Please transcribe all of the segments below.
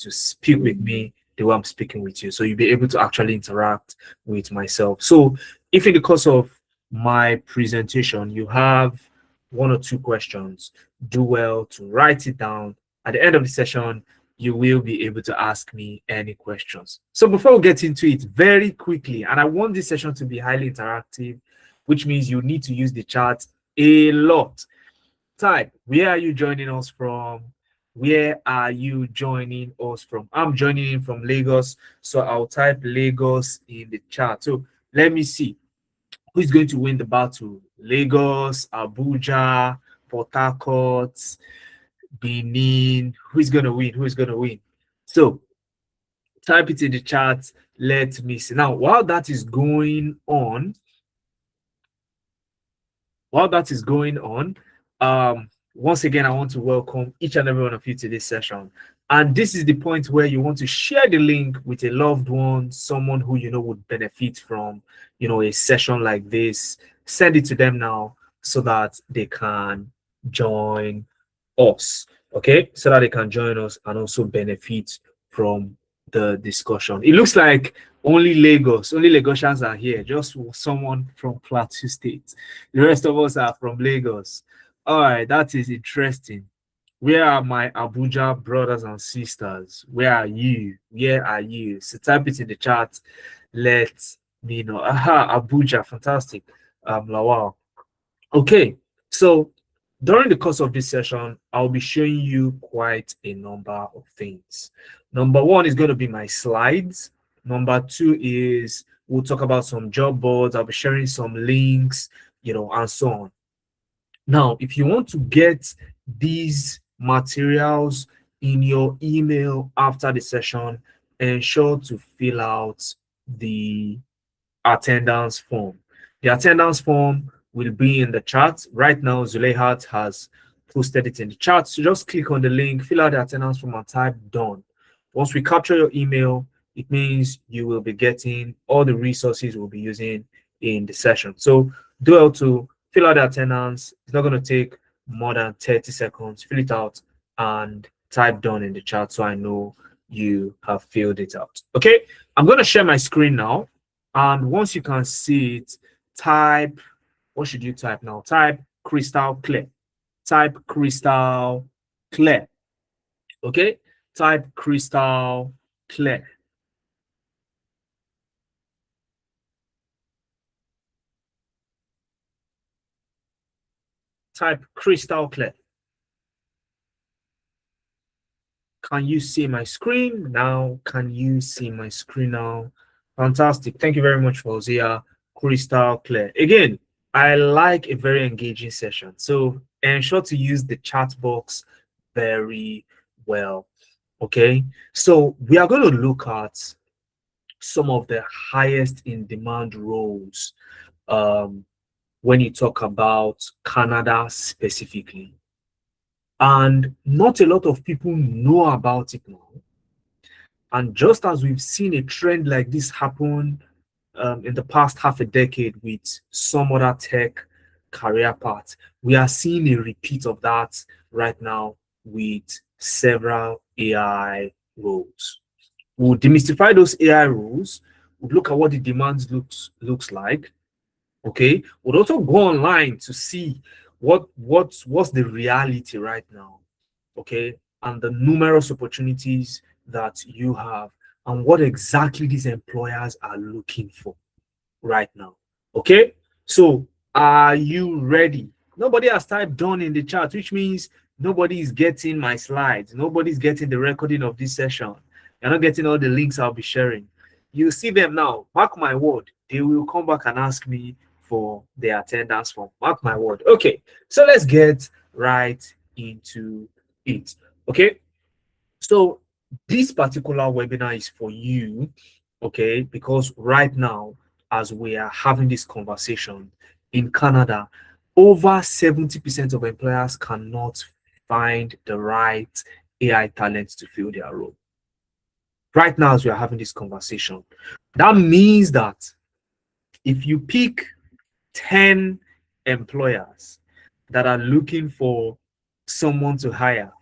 to speak with me the way I'm speaking with you. So you'll be able to actually interact with myself. So if in the course of my presentation, you have one or two questions, do well to write it down. At the end of the session, you will be able to ask me any questions. So before we get into it very quickly, and I want this session to be highly interactive, which means you need to use the chat a lot. Type, where are you joining us from? Where are you joining us from? I'm joining in from Lagos, so I'll type Lagos in the chat. So let me see who's going to win the battle. Lagos, Abuja, Port Harcourt, Benin. Who's going to win? Who's going to win? So type it in the chat. Let me see. Now, while that is going on, once again, I want to welcome each and every one of you to this session. And this is the point where you want to share the link with a loved one, someone who you know would benefit from, you know, a session like this. Send it to them now so that they can join us, okay? So that they can join us and also benefit from the discussion. It looks like only Lagosians are here, just someone from Plateau State. The rest of us are from Lagos. All right, that is interesting. Where are my Abuja brothers and sisters? Where are you? Where are you? So type it in the chat. Let me know. Aha, Abuja, fantastic. Lawal. Okay, so during the course of this session, I'll be showing you quite a number of things. Number one is going to be my slides. Number two is we'll talk about some job boards. I'll be sharing some links, you know, and so on. Now, if you want to get these materials in your email after the session, ensure to fill out the attendance form. The attendance form will be in the chat. Right now, Zuleihat has posted it in the chat. So just click on the link, fill out the attendance form and type done. Once we capture your email, it means you will be getting all the resources we'll be using in the session. So do well to fill out the attendance. It's not going to take more than 30 seconds. Fill it out and type done in the chat so I know you have filled it out. Okay, I'm going to share my screen now. And once you can see it, type, what should you type now? Type crystal clear. Type crystal clear. Okay, type crystal clear. Type crystal clear. Can you see my screen now? Can you see my screen now? Fantastic. Thank you very much, Fauzia. Crystal clear. Again, I like a very engaging session. So ensure to use the chat box very well. Okay. So we are going to look at some of the highest in demand roles when you talk about Canada specifically. And not a lot of people know about it now. And just as we've seen a trend like this happen in the past half a decade with some other tech career paths, we are seeing a repeat of that right now with several AI roles. We'll demystify those AI roles. We'll look at what the demands looks like. Okay, we'll also go online to see what's the reality right now. Okay, and the numerous opportunities that you have and what exactly these employers are looking for right now. Okay, so are you ready? Nobody has typed done in the chat, which means nobody is getting my slides. Nobody's getting the recording of this session. You're not getting all the links I'll be sharing. You see them now. Mark my word, they will come back and ask me for the attendance form. Mark my word. Okay, so let's get right into it. Okay, so this particular webinar is for you, okay, because right now, as we are having this conversation in Canada, over 70% of employers cannot find the right AI talent to fill their role. Right now, as we are having this conversation, that means that if you pick 10 employers that are looking for someone to hire,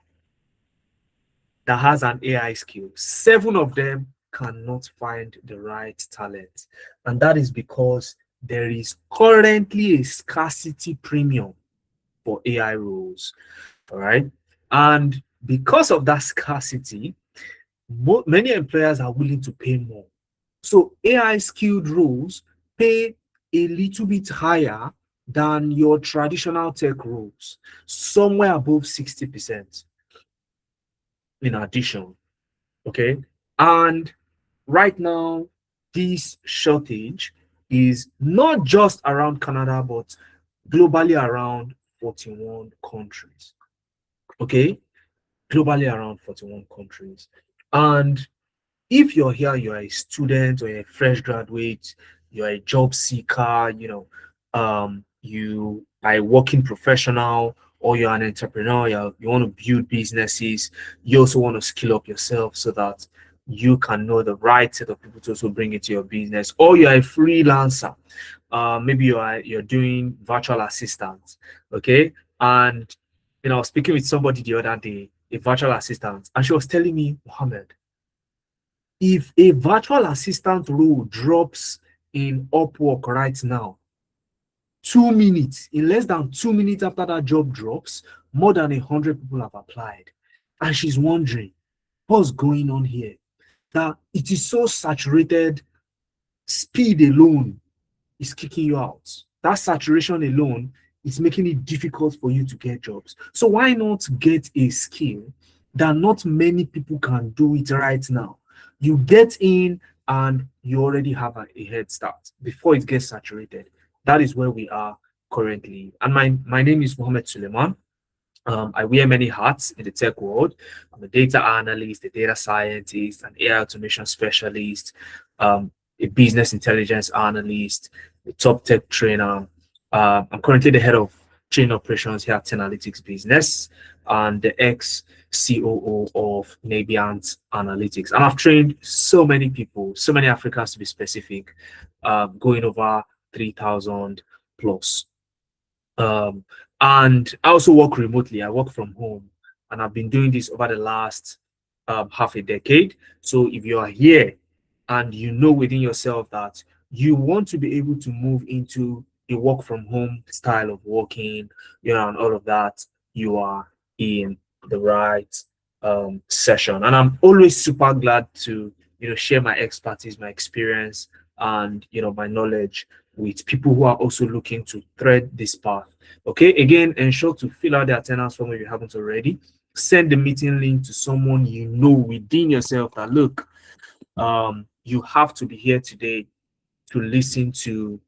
that has an AI skill, 7 of them cannot find the right talent. And that is because there is currently a scarcity premium for AI roles. All right. And because of that scarcity, many employers are willing to pay more. So AI skilled roles pay a little bit higher than your traditional tech roles, somewhere above 60% in addition. Okay. And right now, this shortage is not just around Canada, but globally around 41 countries. Okay. Globally around 41 countries. And if you're here, you're a student or a fresh graduate, you're a job seeker, you are a working professional, or you're an entrepreneur, you want to build businesses, you also want to skill up yourself so that you can know the right set of people to also bring into your business, or you're a freelancer. Maybe you're doing virtual assistants, okay? And I was speaking with somebody the other day, a virtual assistant, and she was telling me, Mohammed, if a virtual assistant role drops in Upwork right now, 2 minutes, in less than 2 minutes after that job drops, more than 100 people have applied. And she's wondering, what's going on here? That it is so saturated, speed alone is kicking you out. That saturation alone is making it difficult for you to get jobs. So why not get a skill that not many people can do it right now? You get in and you already have a head start before it gets saturated. That is where we are currently. And my name is Mohammed Suleiman. I wear many hats in the tech world. I'm a data analyst, a data scientist, an AI automation specialist, a business intelligence analyst, a top tech trainer. I'm currently the head of training operations here at Analytics Business and the ex COO of Navient Analytics. And I've trained so many people, so many Africans to be specific, going over 3,000 plus. And I also work remotely. I work from home, and I've been doing this over the last half a decade. So if you are here and you know within yourself that you want to be able to move into a work from home style of working, and all of that, you are in the right session. And I'm always super glad to share my expertise, my experience, and my knowledge with people who are also looking to thread this path. Okay, again, ensure to fill out the attendance form if you haven't already. Send the meeting link to someone you know within yourself that, look, you have to be here today to listen to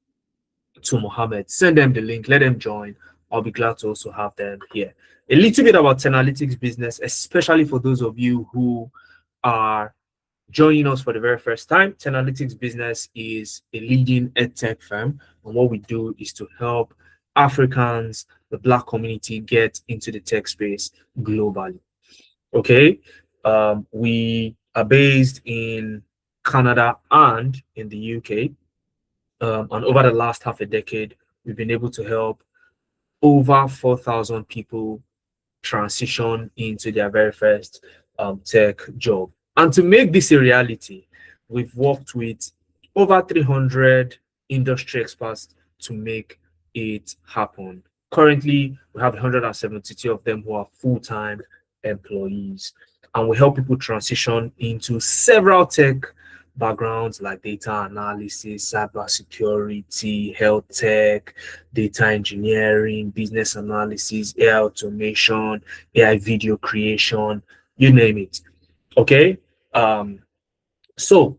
Mohammed. Send them the link, let them join. I'll be glad to also have them here. A little bit about Analytics Business, especially for those of you who are joining us for the very first time. Analytics Business is a leading edtech firm, and what we do is to help Africans, the Black community, get into the tech space globally. Okay, we are based in Canada and in the UK, and over the last half a decade, we've been able to help over 4,000 people transition into their very first tech job. And to make this a reality, we've worked with over 300 industry experts to make it happen. Currently, we have 172 of them who are full-time employees, and we help people transition into several tech backgrounds like data analysis, cybersecurity, health tech, data engineering, business analysis, AI automation, AI video creation, you name it. Okay. So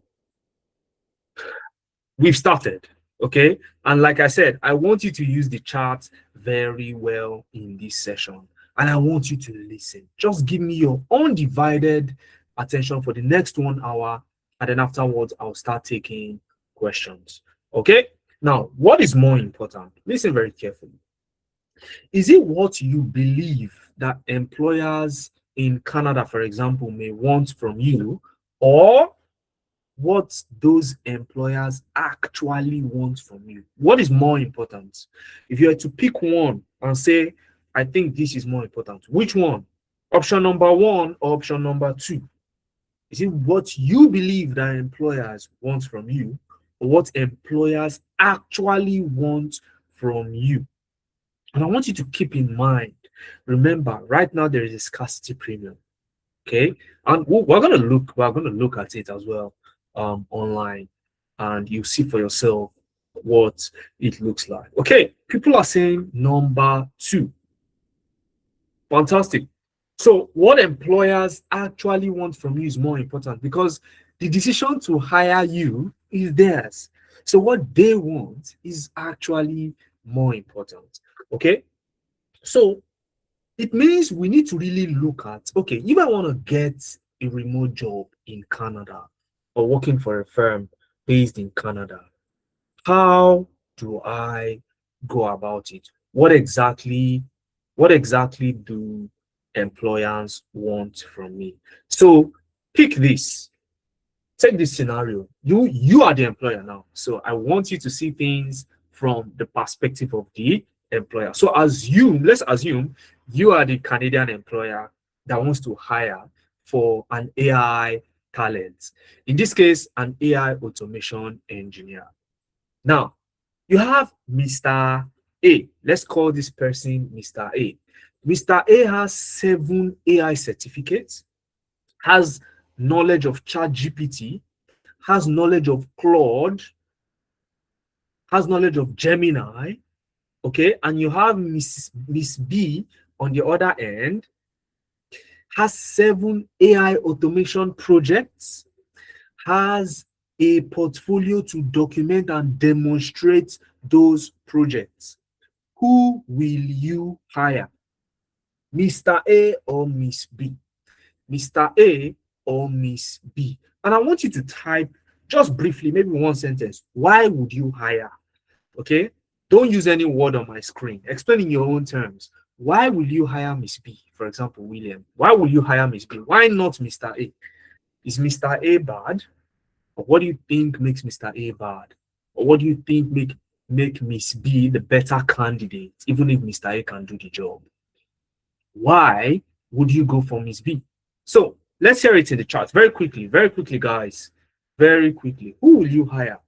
we've started. Okay. And like I said, I want you to use the chart very well in this session. And I want you to listen. Just give me your undivided attention for the next 1 hour. And then afterwards, I'll start taking questions. Okay. Now, what is more important? Listen very carefully. Is it what you believe that employers in Canada, for example, may want from you, or what those employers actually want from you? What is more important? If you had to pick one and say, I think this is more important, which one? Option number one or option number two? Is it what you believe that employers want from you, or what employers actually want from you? And I want you to keep in mind, remember, right now there is a scarcity premium. Okay, and we're gonna look at it as well online, and you see for yourself what it looks like. Okay, people are saying number two. Fantastic. So what employers actually want from you is more important, because the decision to hire you is theirs. So what they want is actually more important. Okay, so it means we need to really look at, okay, if I want to get a remote job in Canada or working for a firm based in Canada, how do I go about it? What exactly do employers want from me? So pick this. Take this scenario. You are the employer now. So I want you to see things from the perspective of the employer. So let's assume you are the Canadian employer that wants to hire for an AI talent. In this case, an AI automation engineer. Now, you have Mr. A. Let's call this person Mr. A. Mr. A has 7 AI certificates, has knowledge of ChatGPT, has knowledge of Claude, has knowledge of Gemini. Okay, and you have Miss B on the other end, has 7 AI automation projects, has a portfolio to document and demonstrate those projects. Who will you hire? Mr. A or Miss B? Mr. A or Miss B? And I want you to type just briefly, maybe one sentence. Why would you hire? Okay, don't use any word on my screen. Explain in your own terms. Why will you hire Miss B? For example, William. Why will you hire Miss B? Why not Mr. A? Is Mr. A bad? Or what do you think makes Mr. A bad? Or what do you think make Miss B the better candidate, even if Mr. A can do the job? Why would you go for Miss B? So let's hear it in the chat very quickly, guys. Very quickly. Who will you hire?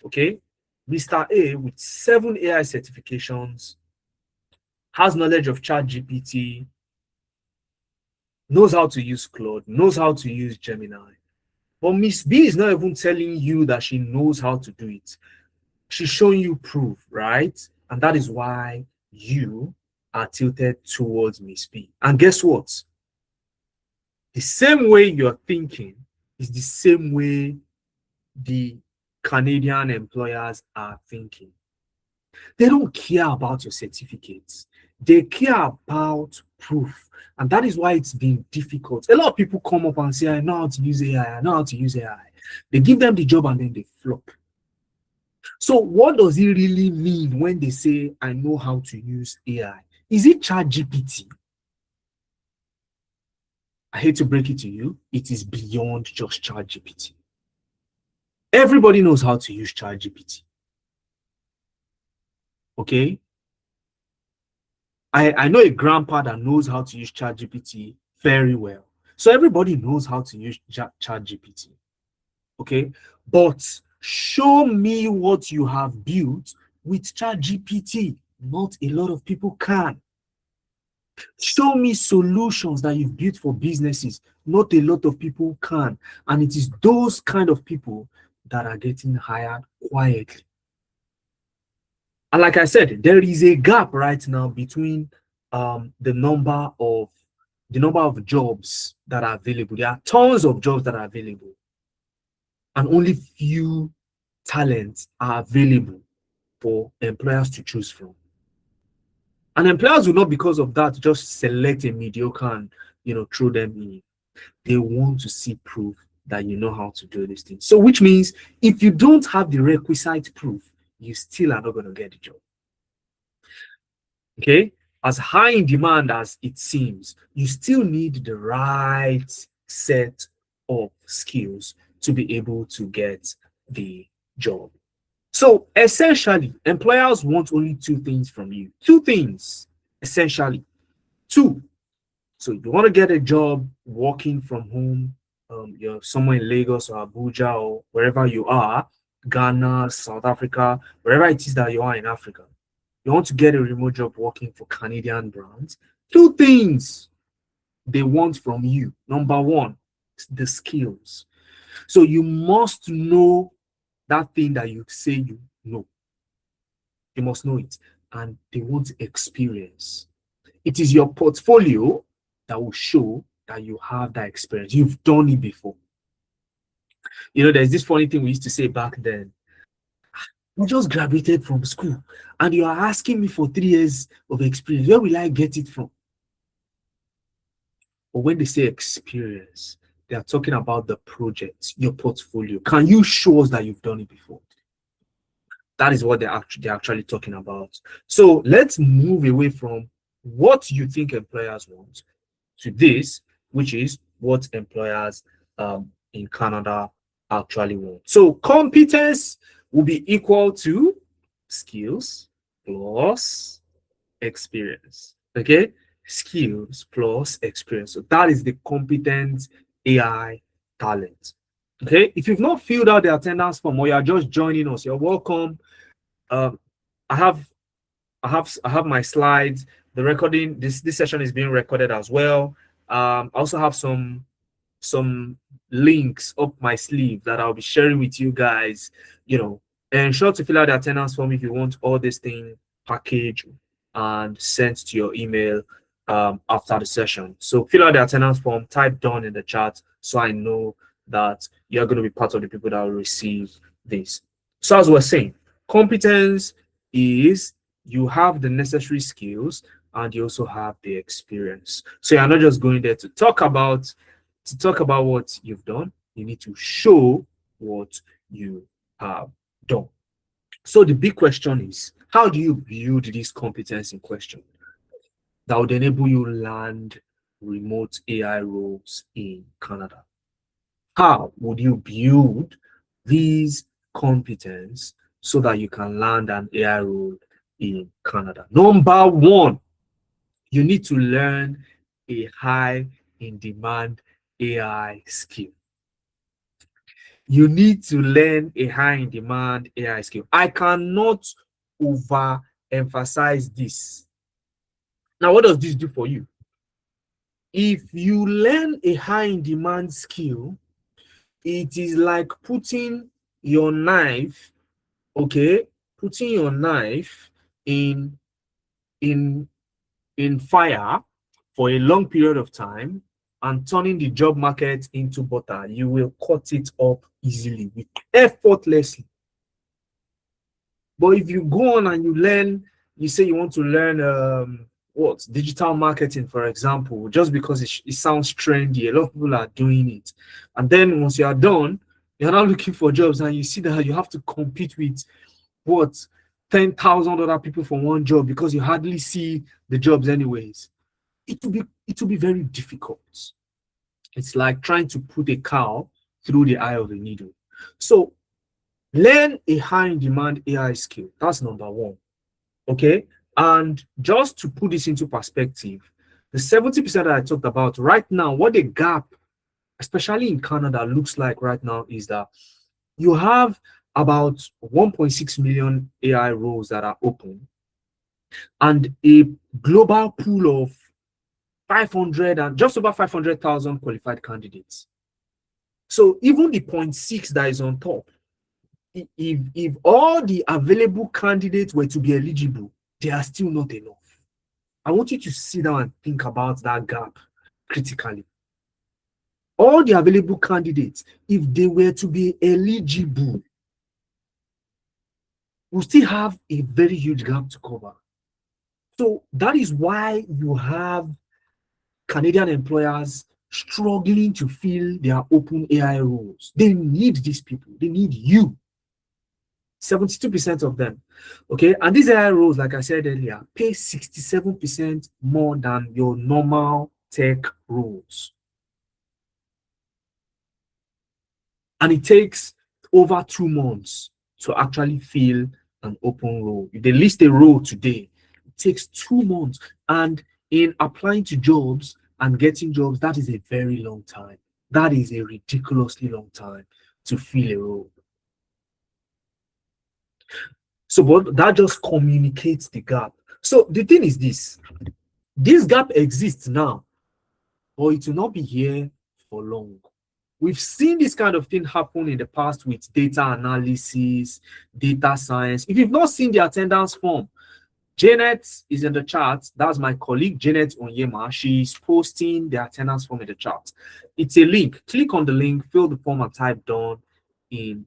Okay, Mr. A with 7 AI certifications, has knowledge of ChatGPT, knows how to use Claude, knows how to use Gemini. But Miss B is not even telling you that she knows how to do it. She's showing you proof, right? And that is why you are tilted towards Miss B. And guess what? The same way you're thinking is the same way the Canadian employers are thinking. They don't care about your certificates. They care about proof. And that is why it's been difficult. A lot of people come up and say, I know how to use AI. I know how to use AI. They give them the job and then they flop. So what does it really mean when they say, I know how to use AI? Is it ChatGPT? I hate to break it to you. It is beyond just ChatGPT. Everybody knows how to use ChatGPT. Okay? I know a grandpa that knows how to use ChatGPT very well. So everybody knows how to use ChatGPT. Okay? But show me what you have built with ChatGPT. Not a lot of people can. Show me solutions that you've built for businesses. Not a lot of people can. And it is those kind of people that are getting hired quietly. And like I said, there is a gap right now between the number of jobs that are available. There are tons of jobs that are available, and only few talents are available for employers to choose from. And employers will not, because of that, just select a mediocre and throw them in. They want to see proof that you know how to do these things. So which means if you don't have the requisite proof, you still are not going to get the job. Okay, as high in demand as it seems, you still need the right set of skills to be able to get the job. So essentially, employers want only 2 things from you. 2 things, essentially. 2. So you want to get a job working from home, you're somewhere in Lagos or Abuja or wherever you are, Ghana, South Africa, wherever it is that you are in Africa. You want to get a remote job working for Canadian brands. Two things they want from you. Number one, the skills. So you must know that thing that you say you know. You must know it. And they want experience. It is your portfolio that will show that you have that experience. You've done it before. You know, there's this funny thing we used to say back then. You just graduated from school and you are asking me for 3 years of experience. Where will I get it from? But when they say experience, they are talking about the project, your portfolio. Can you show us that you've done it before? That is what they're actually talking about. So let's move away from what you think employers want to this, which is what employers in Canada actually want. So competence will be equal to skills plus experience. Okay, skills plus experience. So that is the competent AI talent. Okay, if you've not filled out the attendance form or you're just joining us, you're welcome. Um, I have my slides. The recording, this session is being recorded as well. I also have some links up my sleeve that I'll be sharing with you guys. You know, ensure to fill out the attendance form if you want all this thing packaged and sent to your email after the session. So fill out the attendance form, type done in the chat so I know that you're going to be part of the people that will receive this. So as we're saying, competence is you have the necessary skills and you also have the experience. So you're not just going there to talk about what you've done. You need to show what you have done. So the big question is, how do you build this competence in question that would enable you land remote AI roles in Canada? How would you build these competence so that you can land an AI role in Canada? Number one, you need to learn a high in demand AI skill. You need to learn a high in demand AI skill. I cannot overemphasize this. Now, what does this do for you? If you learn a high in demand skill, it is like putting your knife, okay, putting your knife in fire for a long period of time and turning the job market into butter. You will cut it up easily, effortlessly. But if you go on and you learn, you say you want to learn what digital marketing, for example, just because it sounds trendy, a lot of people are doing it, and then once you are done, you're not looking for jobs, and you see that you have to compete with what 10,000 other people for one job because you hardly see the jobs anyways. It will be very difficult. It's like trying to put a cow through the eye of a needle. So learn a high in demand AI skill. That's number one. Okay. And just to put this into perspective, the 70% that I talked about right now, what the gap, especially in Canada, looks like right now is that you have about 1.6 million AI roles that are open and a global pool of 500 and just over 500,000 qualified candidates. So even the 0.6 that is on top, if all the available candidates were to be eligible, they are still not enough. I want you to sit down and think about that gap critically. All the available candidates, if they were to be eligible, we still have a very huge gap to cover. So that is why you have Canadian employers struggling to fill their open AI roles. They need these people. They need you. 72% of them. Okay. And these AI roles, like I said earlier, pay 67% more than your normal tech roles. And it takes over 2 months to actually fill an open role. If they list a role today, it takes 2 months. And in applying to jobs, and getting jobs, that is a very long time. That is a ridiculously long time to fill a role. So, but that just communicates the gap. So the thing is this gap exists now, but it will not be here for long. We've seen this kind of thing happen in the past with data analysis, data science. If you've not seen the attendance form, Janet is in the chat. That's my colleague, Janet Onyema. She's posting the attendance form in the chat. It's a link. Click on the link, fill the form, and type done in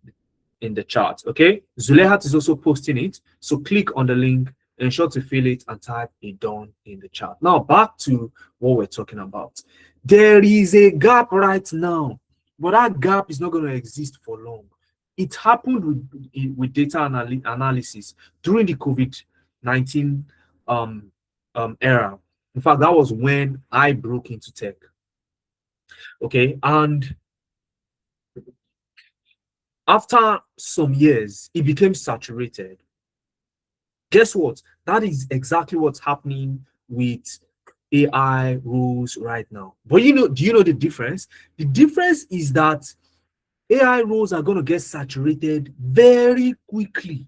the chat. Okay. Zulehat is also posting it. So click on the link, ensure to fill it, and type it done in the chat. Now back to what we're talking about. There is a gap right now, but that gap is not going to exist for long. It happened with data analysis during the COVID-19 era. In fact, that was when I broke into tech. Okay, and after some years, it became saturated. Guess what? That is exactly what's happening with AI roles right now. But do you know the difference? The difference is that AI roles are going to get saturated very quickly.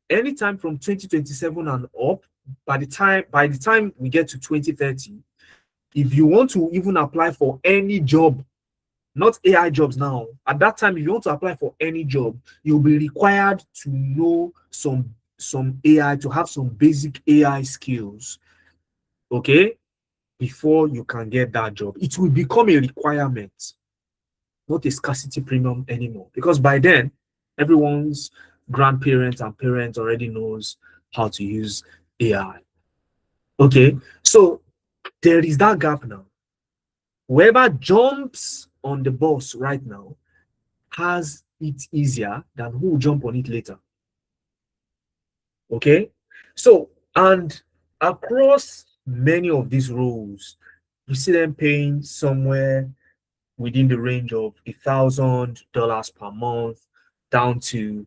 Anytime from 2027 and up, by the time we get to 2030, if you want to even apply for any job, not AI jobs now, at that time, if you want to apply for any job, you'll be required to know some AI, to have some basic AI skills, okay, before you can get that job. It will become a requirement, not a scarcity premium anymore, because by then, everyone's grandparents and parents already knows how to use AI. Okay, so there is that gap now. Whoever jumps on the bus right now has it easier than who will jump on it later. Okay, so and across many of these roles, you see them paying somewhere within the range of $1,000 per month down to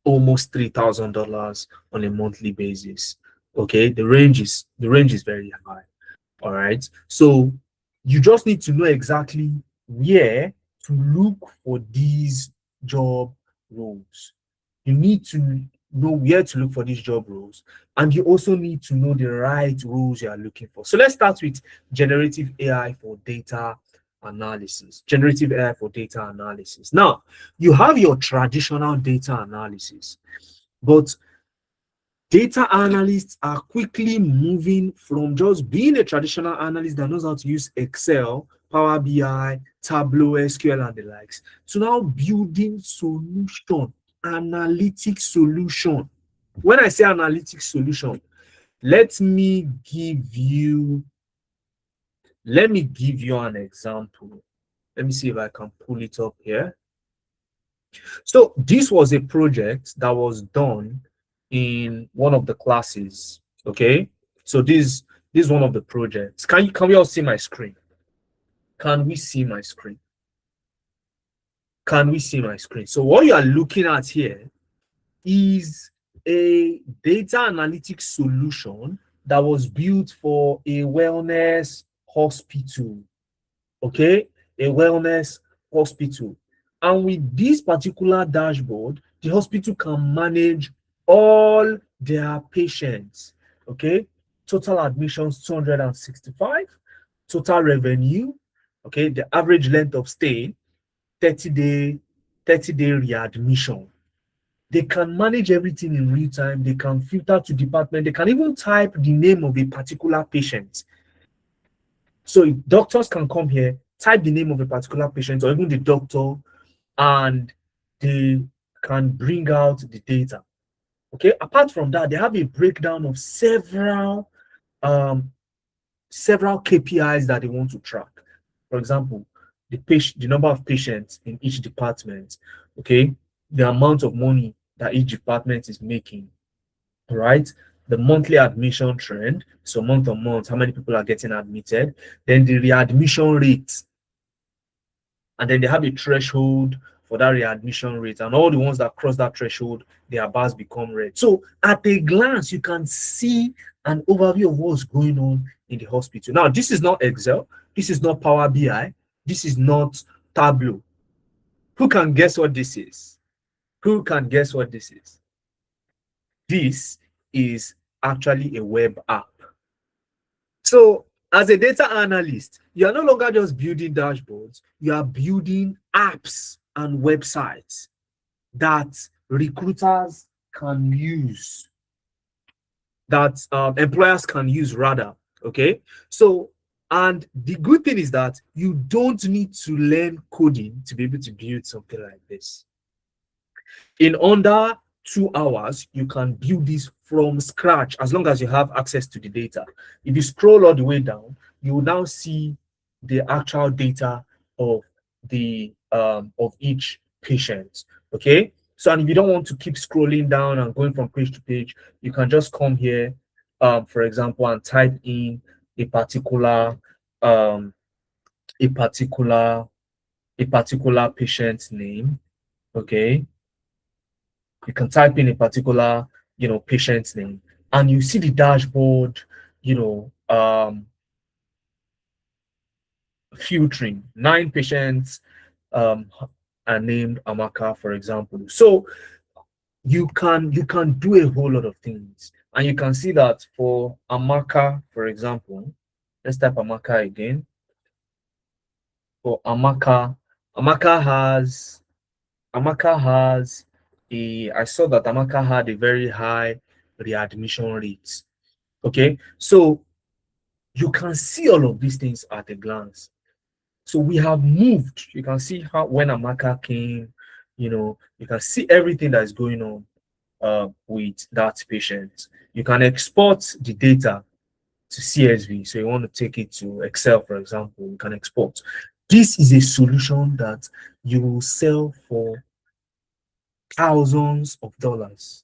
almost $3,000 on a monthly basis. Okay, the range is very high. All right, so you just need to know exactly where to look for these job roles. You need to know where to look for these job roles, and you also need to know the right roles you are looking for. So let's start with generative AI for data analysis. Generative AI for data analysis. Now, you have your traditional data analysis, but data analysts are quickly moving from just being a traditional analyst that knows how to use Excel, Power BI, Tableau, SQL, and the likes, to now building solution, analytic solution. When I say analytic solution, let me give you an example. Let me see if I can pull it up here. So this was a project that was done in one of the classes. Okay, so this is one of the projects. Can we all see my screen? Can we see my screen? Can we see my screen? So what you are looking at here is a data analytics solution that was built for a wellness hospital. Okay, a wellness hospital. And with this particular dashboard, the hospital can manage all their patients. Okay, total admissions 265, total revenue, okay, the average length of stay, 30-day readmission. They can manage everything in real time. They can filter to department. They can even type the name of a particular patient. So doctors can come here, type the name of a particular patient or even the doctor, and they can bring out the data. Okay. Apart from that, they have a breakdown of several KPIs that they want to track. For example, the number of patients in each department. Okay, the amount of money that each department is making. All right, the monthly admission trend, so month on month, how many people are getting admitted, then the readmission rate, and then they have a threshold for that readmission rate, and all the ones that cross that threshold, their bars become red. So at a glance, you can see an overview of what's going on in the hospital. Now, this is not Excel, this is not Power BI, this is not Tableau. Who can guess what this is? Who can guess what this is? This is actually a web app. So, as a data analyst, you are no longer just building dashboards, you are building apps and websites that recruiters can use, that employers can use rather. Okay. So, and the good thing is that you don't need to learn coding to be able to build something like this. In under 2 hours, you can build this from scratch as long as you have access to the data. If you scroll all the way down, you will now see the actual data of the of each patient. Okay. So, and if you don't want to keep scrolling down and going from page to page, you can just come here, for example, and type in a particular um, a particular patient's name. Okay, you can type in a particular patient's name, and you see the dashboard, filtering 9 patients are named Amaka, for example. So you can do a whole lot of things, and you can see that for Amaka, for example, let's type Amaka again. For Amaka, Amaka has I saw that Amaka had a very high readmission rate. Okay, so you can see all of these things at a glance. So we have moved. You can see how when Amaka came, you can see everything that is going on with that patient. You can export the data to CSV. So you want to take it to Excel, for example, you can export. This is a solution that you will sell for thousands of dollars.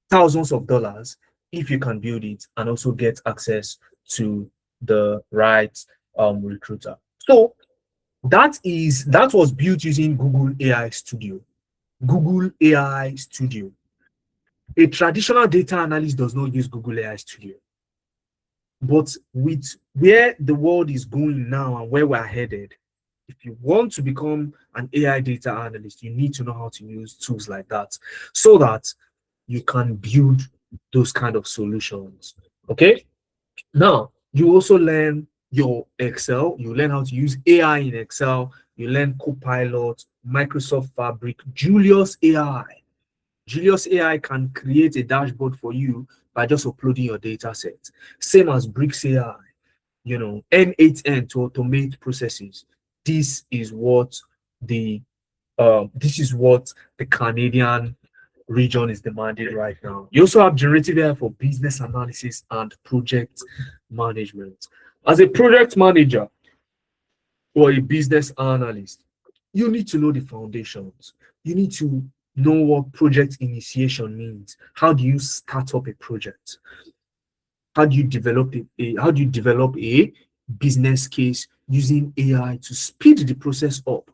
Thousands of dollars if you can build it and also get access to the right recruiter. So that was built using Google AI Studio. Google AI Studio. A traditional data analyst does not use Google AI Studio. But with where the world is going now and where we're headed, if you want to become an AI data analyst, you need to know how to use tools like that so that you can build those kind of solutions. Okay. Now, you also learn your Excel. You learn how to use AI in Excel. You learn Copilot, Microsoft Fabric, Julius AI. Julius AI can create a dashboard for you by just uploading your data set. Same as Bricks AI, N8N to automate processes. This is what the Canadian region is demanding right now. You also have generative AI for business analysis and project management. As a project manager or a business analyst, you need to know the foundations. You need to know what project initiation means. How do you start up a project? How do you develop a business case using AI to speed the process up?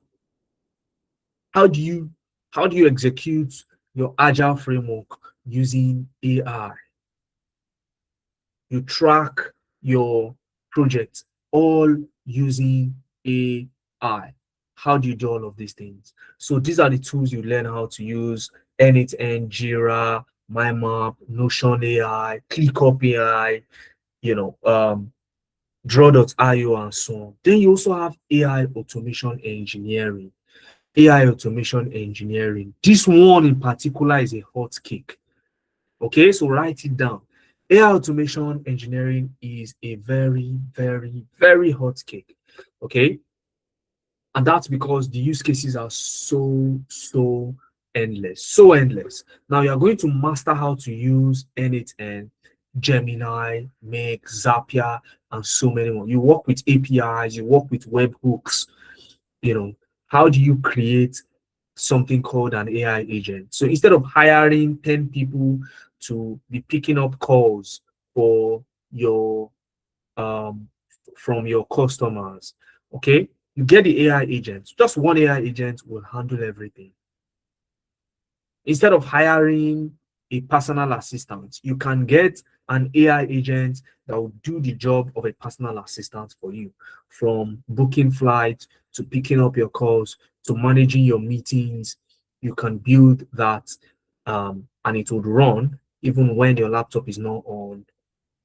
How do you execute your agile framework using AI? You track your project all using AI. How do you do all of these things? So these are the tools you learn how to use: N8N, Jira, MyMap, Notion AI, ClickUp AI, Draw.io, and so on. Then you also have AI automation engineering. AI automation engineering. This one in particular is a hot cake. Okay, so write it down. AI automation engineering is a very, very, very hot cake. Okay, and that's because the use cases are so endless, so endless. Now you are going to master how to use N8N, Gemini, Make, Zapier, and so many more. You work with APIs, you work with webhooks. How do you create something called an AI agent? So instead of hiring 10 people to be picking up calls for your from your customers, okay, you get the AI agent. Just one AI agent will handle everything. Instead of hiring a personal assistant, you can get an AI agent that will do the job of a personal assistant for you, from booking flights to picking up your calls to managing your meetings. You can build that, and it would run even when your laptop is not on.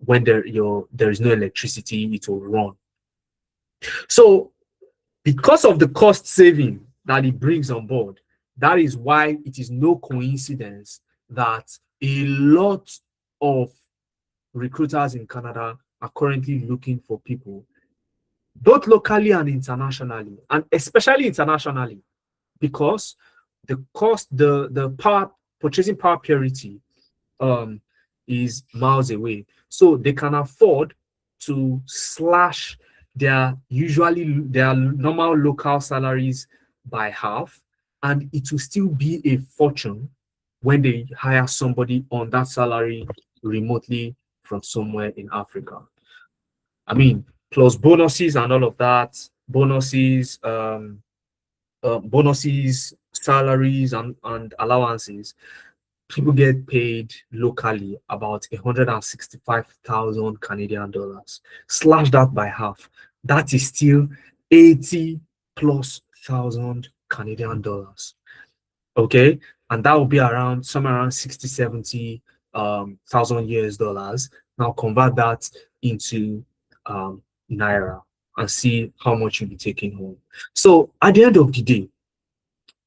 When there is no electricity, it will run. So because of the cost saving that it brings on board, that is why it is no coincidence that a lot of recruiters in Canada are currently looking for people, both locally and internationally, and especially internationally, because the cost, the power purchasing power parity um is miles away. So they can afford to slash their normal local salaries by half, and it will still be a fortune when they hire somebody on that salary remotely from somewhere in Africa. I mean, plus bonuses and all of that, bonuses, salaries, and allowances. People get paid locally about 165,000 Canadian dollars. Slash that by half. That is still 80 plus thousand Canadian dollars. Okay. And that will be around somewhere around 60, 70 thousand US dollars. Now convert that into Naira and see how much you'll be taking home. So at the end of the day,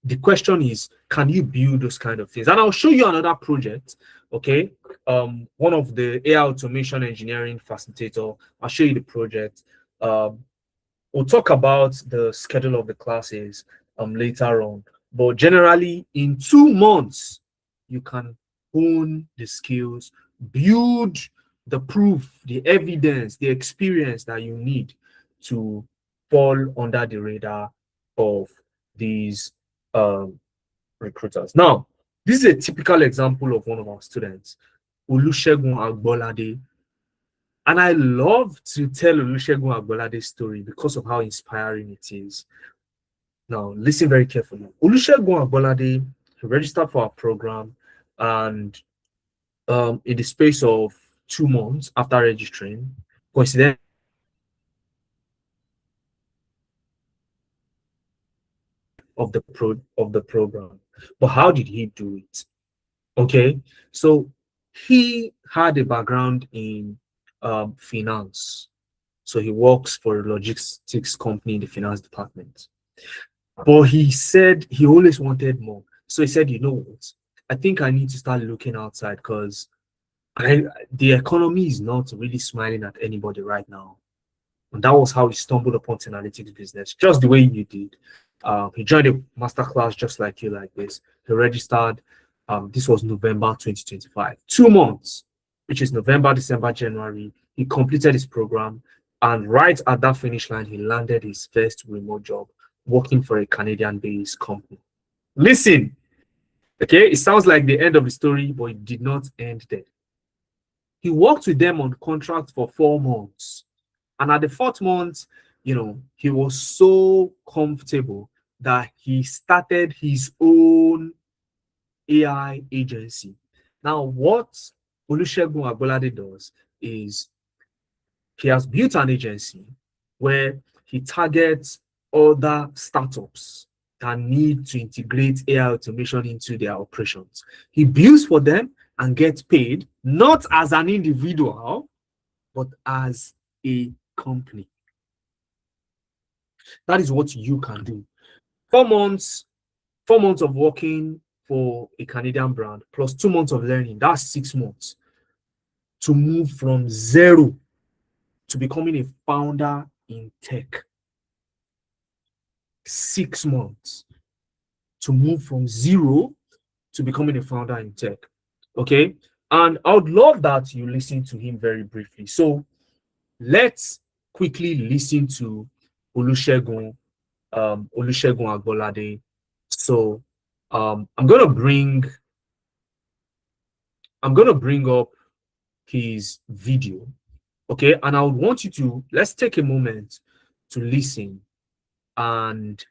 the question is, can you build those kind of things? And I'll show you another project. Okay. One of the AI automation engineering facilitator, I'll show you the project. We'll talk about the schedule of the classes later on. But generally, in 2 months, you can hone the skills, build the proof, the evidence, the experience that you need to fall under the radar of these recruiters. Now, this is a typical example of one of our students, Olusegun Agbolade. And I love to tell Olusegun Agbolade's story because of how inspiring it is. Now, listen very carefully. Olusegun Agbolade registered for our program, and in the space of 2 months after registering, coincidentally, of the program. But how did he do it? Okay, so he had a background in finance. So he works for a logistics company in the finance department. But he said he always wanted more. So he said, you know what? I think I need to start looking outside because the economy is not really smiling at anybody right now. And that was how he stumbled upon analytics business, just the way you did. He joined a masterclass just like you, like this. He registered. This was November 2025. 2 months, which is November, December, January. He completed his program, and right at that finish line, he landed his first remote job working for a Canadian-based company. Listen, okay, it sounds like the end of the story, but it did not end there. He worked with them on contract for 4 months. And at the fourth month, he was so comfortable that he started his own AI agency. Now, what Olusegun Agbolade does is he has built an agency where he targets other startups that need to integrate AI automation into their operations. He builds for them and gets paid not as an individual, but as a company. That is what you can do. 4 months, 4 months of working for a Canadian brand plus 2 months of learning, that's 6 months to move from zero to becoming a founder in tech. 6 months to move from zero to becoming a founder in tech. Okay. And I would love that you listen to him very briefly. So let's quickly listen to Olusegun Agbolade. So I'm gonna bring up his video. Okay, and I would want you to let's take a moment to listen and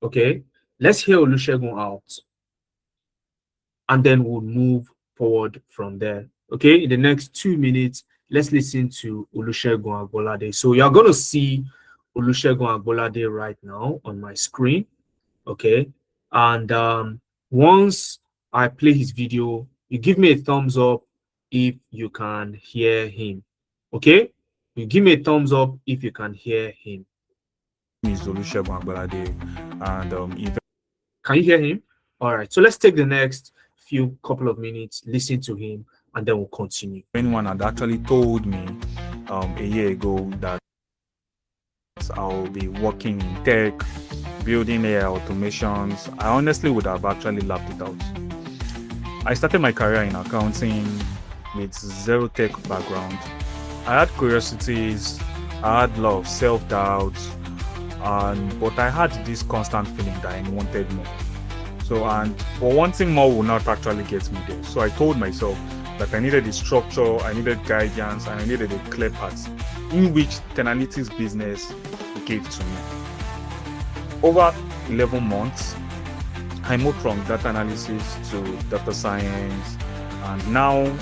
okay, let's hear Olusegun out. and then we'll move forward from there. Okay, in the next 2 minutes, let's listen to Olusegun Agbolade. So you're going to see Olusegun Agbolade right now on my screen. Okay, and once I play his video, you give me a thumbs up if you can hear him. Okay, you give me a thumbs up if you can hear him. Is Olusegun Agbolade, and can you hear him? All right, so let's take the next few couple of minutes, listen to him, and then we'll continue. Anyone had actually told me a year ago that I'll be working in tech, building AI automations, I honestly would have actually laughed it out. I started my career in accounting with zero tech background. I had curiosities, I had a lot of self-doubt, but I had this constant feeling that I wanted more. So, and for wanting more will not actually get me there. So I told myself that I needed a structure, I needed guidance, and I needed a clear path in which the analytics business gave to me. Over 11 months, I moved from data analysis to data science, and now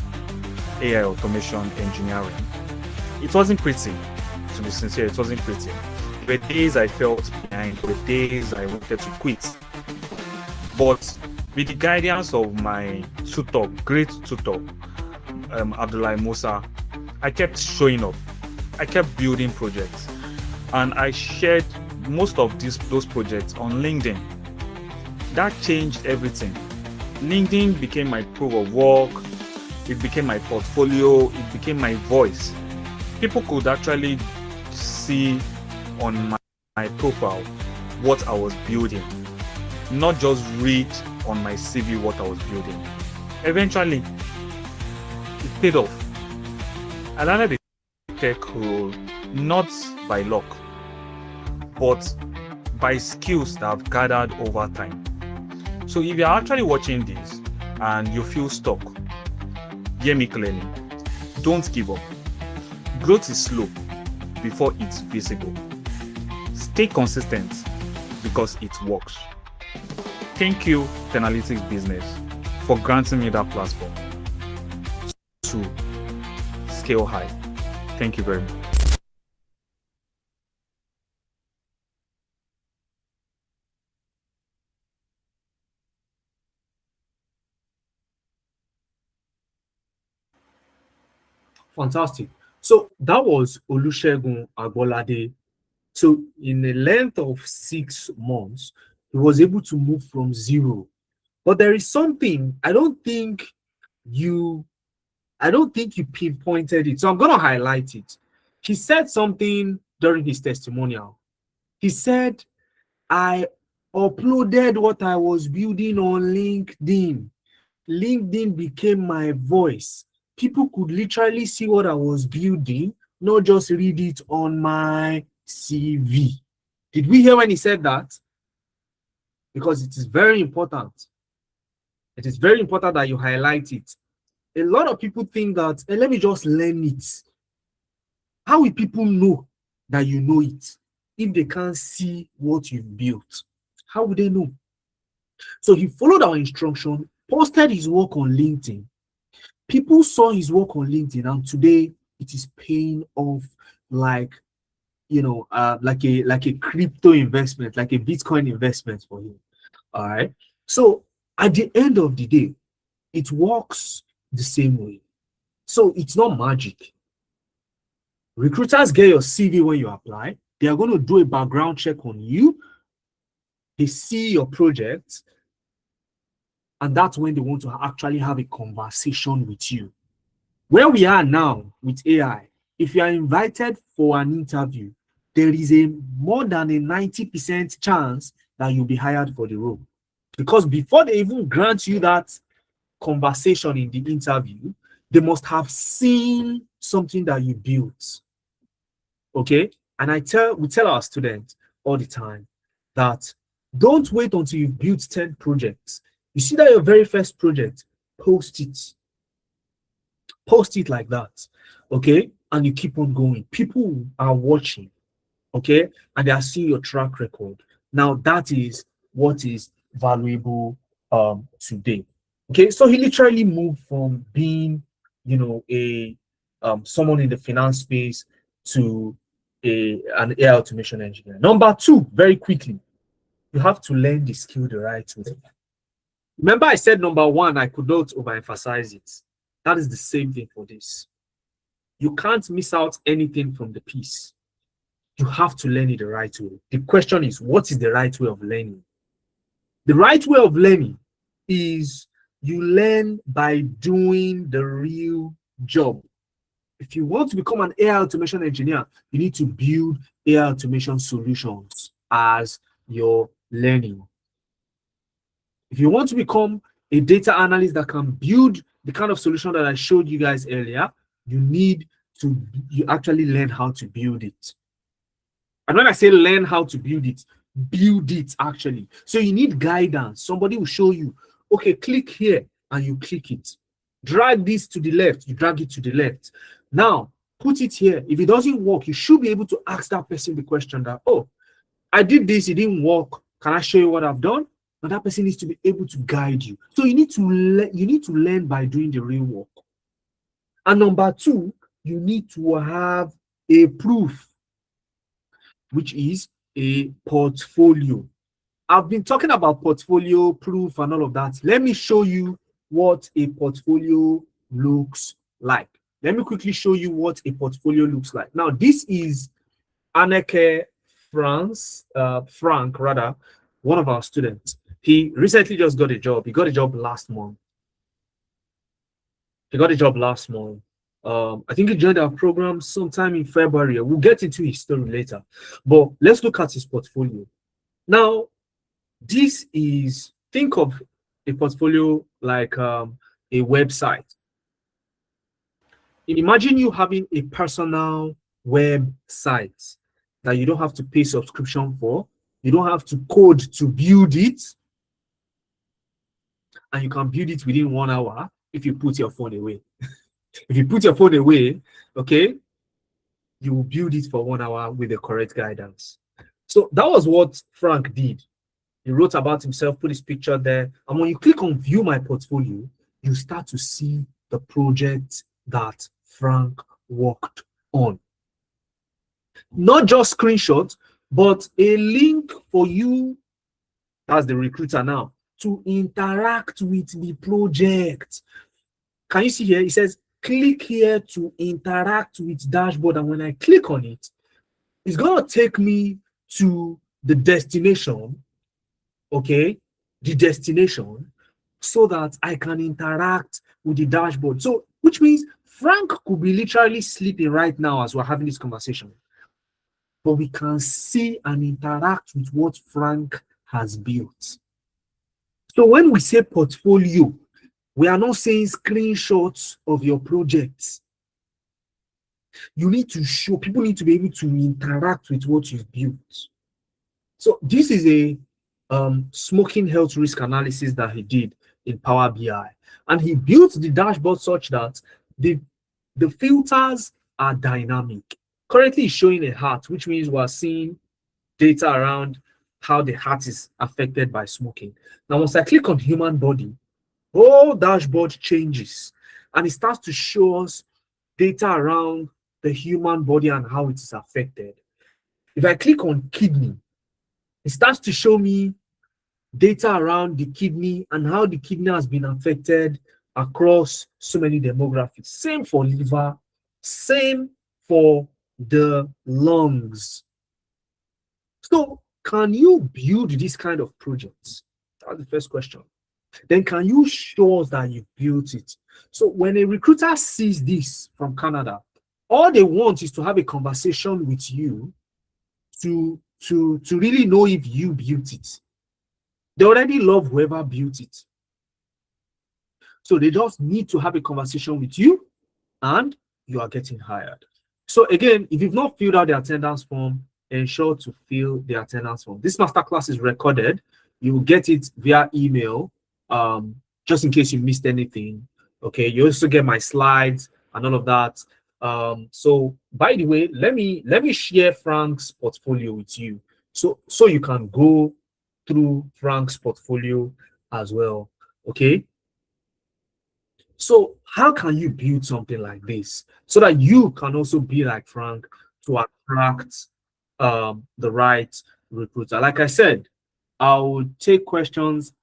AI automation engineering. It wasn't pretty, to be sincere, it wasn't pretty. There were days I felt behind, there were days I wanted to quit. But with the guidance of my tutor, great tutor, Abdullah Musa, I kept showing up. I kept building projects, and I shared most of those projects on LinkedIn. That changed everything. LinkedIn became my proof of work, it became my portfolio, it became my voice. People could actually see on my profile what I was building, not just read on my CV what I was building. Eventually, it paid off. I landed a tech role not by luck, but by skills that I've gathered over time. So if you're actually watching this and you feel stuck, hear me clearly. Don't give up. Growth is slow before it's visible. Stay consistent because it works. Thank you, the analytics business, for granting me that platform to scale high. Thank you very much. Fantastic. So that was Olusegun Agbolade. So in a length of 6 months, he was able to move from zero. But there is something you I don't think you pinpointed it. So I'm going to highlight it. He said something during his testimonial. He said, I uploaded what I was building on LinkedIn. LinkedIn became my voice. People could literally see what I was building, not just read it on my CV. Did we hear when he said that? Because it is very important. It is very important that you highlight it. A lot of people think that, hey, let me just learn it. How will people know that you know it if they can't see what you've built? How would they know? So he followed our instruction, posted his work on LinkedIn. People saw his work on LinkedIn, and today it is paying off like like a crypto investment, like a Bitcoin investment for him. All right. So at the end of the day, it works the same way. So it's not magic. Recruiters get your CV when you apply. They are going to do a background check on you. They see your project, and that's when they want to actually have a conversation with you. Where we are now with AI, if you are invited for an interview, there is a more than a 90% chance that you'll be hired for the role. Because before they even grant you that conversation in the interview, they must have seen something that you built. Okay? And we tell our students all the time that don't wait until you've built 10 projects. You see that your very first project, post it. Post it like that. Okay? And you keep on going. People are watching. Okay? And they are seeing your track record. Now, that is what is valuable today. Okay, so he literally moved from being, a someone in the finance space to an AI automation engineer. Number two, very quickly, you have to learn the skill the right way. Remember, I said number one, I could not overemphasize it. That is the same thing for this. You can't miss out anything from the piece. You have to learn it the right way. The question is, what is the right way of learning? The right way of learning is you learn by doing the real job. If you want to become an AI automation engineer, you need to build AI automation solutions as your learning. If you want to become a data analyst that can build the kind of solution that I showed you guys earlier, you actually learn how to build it. And when I say learn how to build it actually. So you need guidance. Somebody will show you, okay, click here, and you click it. Drag this to the left, you drag it to the left. Now, put it here. If it doesn't work, you should be able to ask that person the question that, oh, I did this, it didn't work. Can I show you what I've done? And that person needs to be able to guide you. So you need to learn by doing the real work. And number two, you need to have a proof, which is a portfolio. I've been talking about portfolio, proof, and all of that. Let me show you what a portfolio looks like. Let me quickly show you what a portfolio looks like. Now, this is Anneke Frank, rather, one of our students. He recently just got a job. He got a job last month. I think he joined our program sometime in February. We'll get into his story later. But let's look at his portfolio. Now, think of a portfolio like a website. Imagine you having a personal website that you don't have to pay subscription for. You don't have to code to build it. And you can build it within 1 hour if you put your phone away. If you put your phone away, okay, you will build it for 1 hour with the correct guidance. So that was what Frank did. He wrote about himself, put his picture there. And when you click on view my portfolio, you start to see the project that Frank worked on. Not just screenshots, but a link for you, that's the recruiter now, to interact with the project. Can you see here? It says, click here to interact with dashboard. And when I click on it, it's going to take me to the destination, okay? The destination, so that I can interact with the dashboard. So, which means Frank could be literally sleeping right now as we're having this conversation. But we can see and interact with what Frank has built. So when we say portfolio, we are not saying screenshots of your projects. You need to show, people need to be able to interact with what you've built. So this is a smoking health risk analysis that he did in Power BI. And he built the dashboard such that the filters are dynamic. Currently, it's showing a heart, which means we're seeing data around how the heart is affected by smoking. Now, once I click on human body, whole dashboard changes and it starts to show us data around the human body and how it is affected. If I click on kidney, it starts to show me data around the kidney and how the kidney has been affected across so many demographics. Same for liver, same for the lungs. So can you build this kind of projects? That's the first question. Then can you show us that you built it? So when a recruiter sees this from Canada, all they want is to have a conversation with you to really know if you built it. They already love whoever built it. So they just need to have a conversation with you and you are getting hired. So again, if you've not filled out the attendance form, ensure to fill the attendance form. This masterclass is recorded. You will get it via email, just in case you missed anything. Okay, you also get my slides and all of that. So by the way, let me share Frank's portfolio with you, so you can go through Frank's portfolio as well. Okay, So how can you build something like this so that you can also be like Frank to attract the right recruiter? Like I said, I'll take questions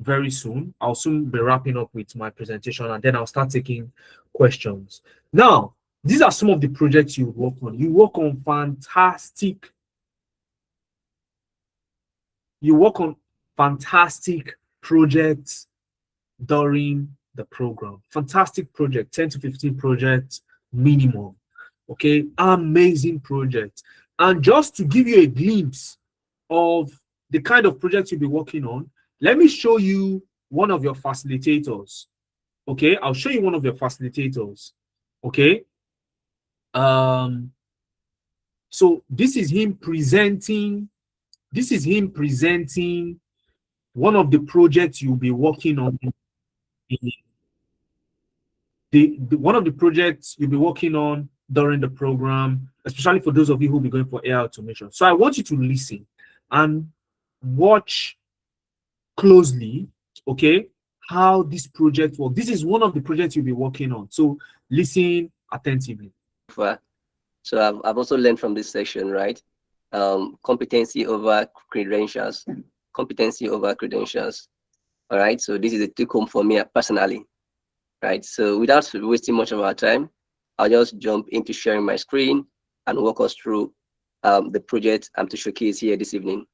very soon. I'll soon be wrapping up with my presentation and then I'll start taking questions. Now, these are some of the projects you work on. You work on fantastic projects during the program. Fantastic project, 10 to 15 projects minimum. Okay, amazing project. And just to give you a glimpse of the kind of projects you'll be working on, let me show you one of your facilitators. Okay, I'll show you one of your facilitators. Okay. Um, so this is him presenting. This is him presenting one of the projects you'll be working on in the one of the projects you'll be working on during the program, especially for those of you who will be going for AI automation. So I want you to listen and watch closely, okay, how this project works. This is one of the projects you'll be working on. So listen attentively. So I've also learned from this section, right? Competency over credentials. Competency over credentials. All right. So this is a take home for me personally. Right. So without wasting much of our time, I'll just jump into sharing my screen and walk us through the project I'm to showcase here this evening.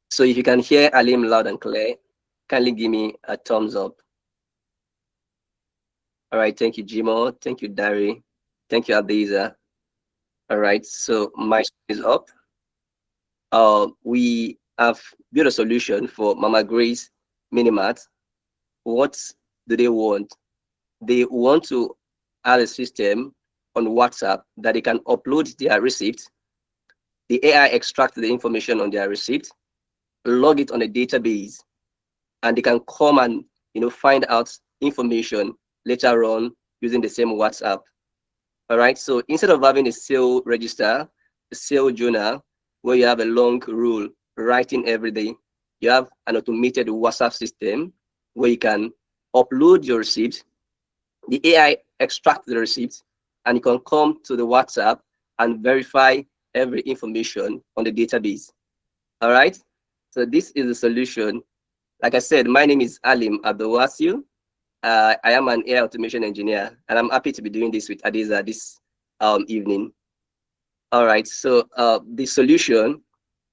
So if you can hear Alim loud and clear, kindly give me a thumbs up. All right. Thank you, Jimo. Thank you, Dari. Thank you, Adiza. All right. So my screen is up. We have built a solution for Mama Grace Minimart. What do they want? They want to add a system on WhatsApp that they can upload their receipt. The AI extract the information on their receipt, log it on a database, and they can come and find out information later on using the same WhatsApp. All right. So instead of having a sale register, a sale journal, where you have a long rule writing every day, you have an automated WhatsApp system where you can upload your receipt. The AI extracts the receipt, and you can come to the WhatsApp and verify every information on the database. All right. So this is the solution. Like I said, my name is Alim Abdulwasil. I am an AI automation engineer, and I'm happy to be doing this with Adiza this evening. All right. So the solution,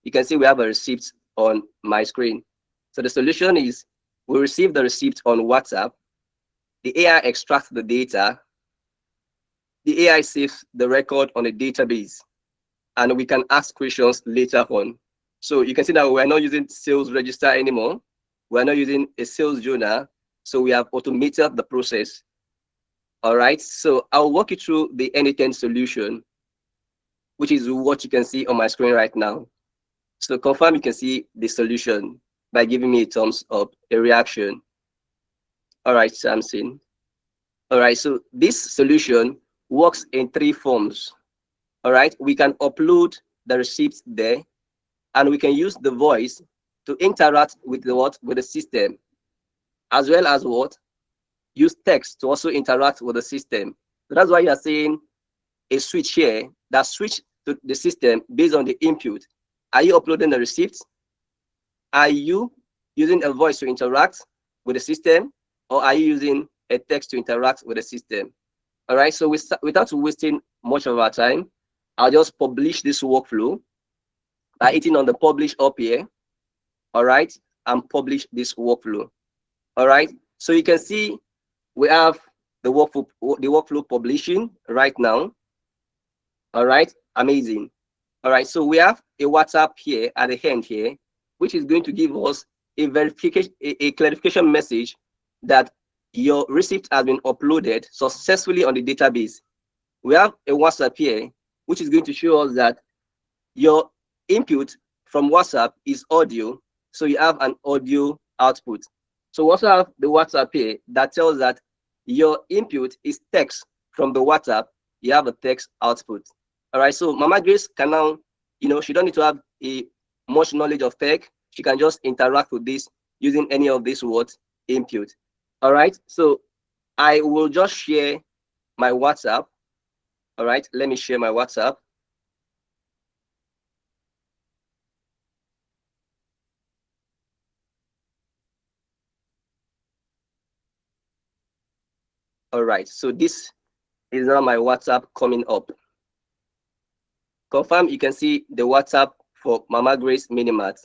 you can see we have a receipt on my screen. So the solution is we receive the receipt on WhatsApp. The AI extracts the data. The AI saves the record on a database, and we can ask questions later on. So you can see that we're not using sales register anymore. We're not using a sales journal. So we have automated the process. All right. So I'll walk you through the end-to-end solution, which is what you can see on my screen right now. So confirm you can see the solution by giving me a thumbs up, a reaction. All right, Samson. All right, so this solution works in 3 forms. All right, we can upload the receipts there, and we can use the voice to interact with the system, as well as use text to also interact with the system. So that's why you are seeing a switch here that switch to the system based on the input. Are you uploading the receipts? Are you using a voice to interact with the system, or are you using a text to interact with the system? All right, so without wasting much of our time, I'll just publish this workflow by hitting on the publish up here. All right, and publish this workflow. All right, so you can see we have the workflow publishing right now. All right, amazing. All right, so we have a WhatsApp here at the end here, which is going to give us a verification, a clarification message that your receipt has been uploaded successfully on the database. We have a WhatsApp here, which is going to show us that your input from WhatsApp is audio, so you have an audio output. So we also have the WhatsApp here that tells that your input is text from the WhatsApp, you have a text output. All right, so Mama Grace can now, she don't need to have a much knowledge of tech. She can just interact with this using any of these words input. All right. So I will just share my WhatsApp. All right. Let me share my WhatsApp. All right. So this is now my WhatsApp coming up. Confirm you can see the WhatsApp for Mama Grace Minimart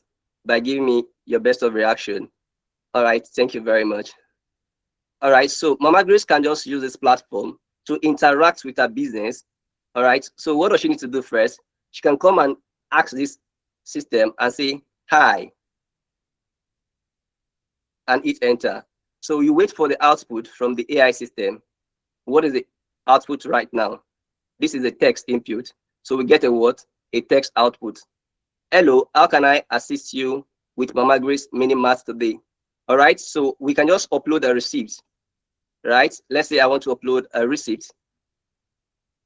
by giving me your best of reaction. All right. Thank you very much. All right. So Mama Grace can just use this platform to interact with her business. All right. So what does she need to do first? She can come and ask this system and say, hi, and hit enter. So you wait for the output from the AI system. What is the output right now? This is a text input. So we get a what? A text output. Hello, how can I assist you with Mama Grace Minimart today? All right, so we can just upload a receipt, right? Let's say I want to upload a receipt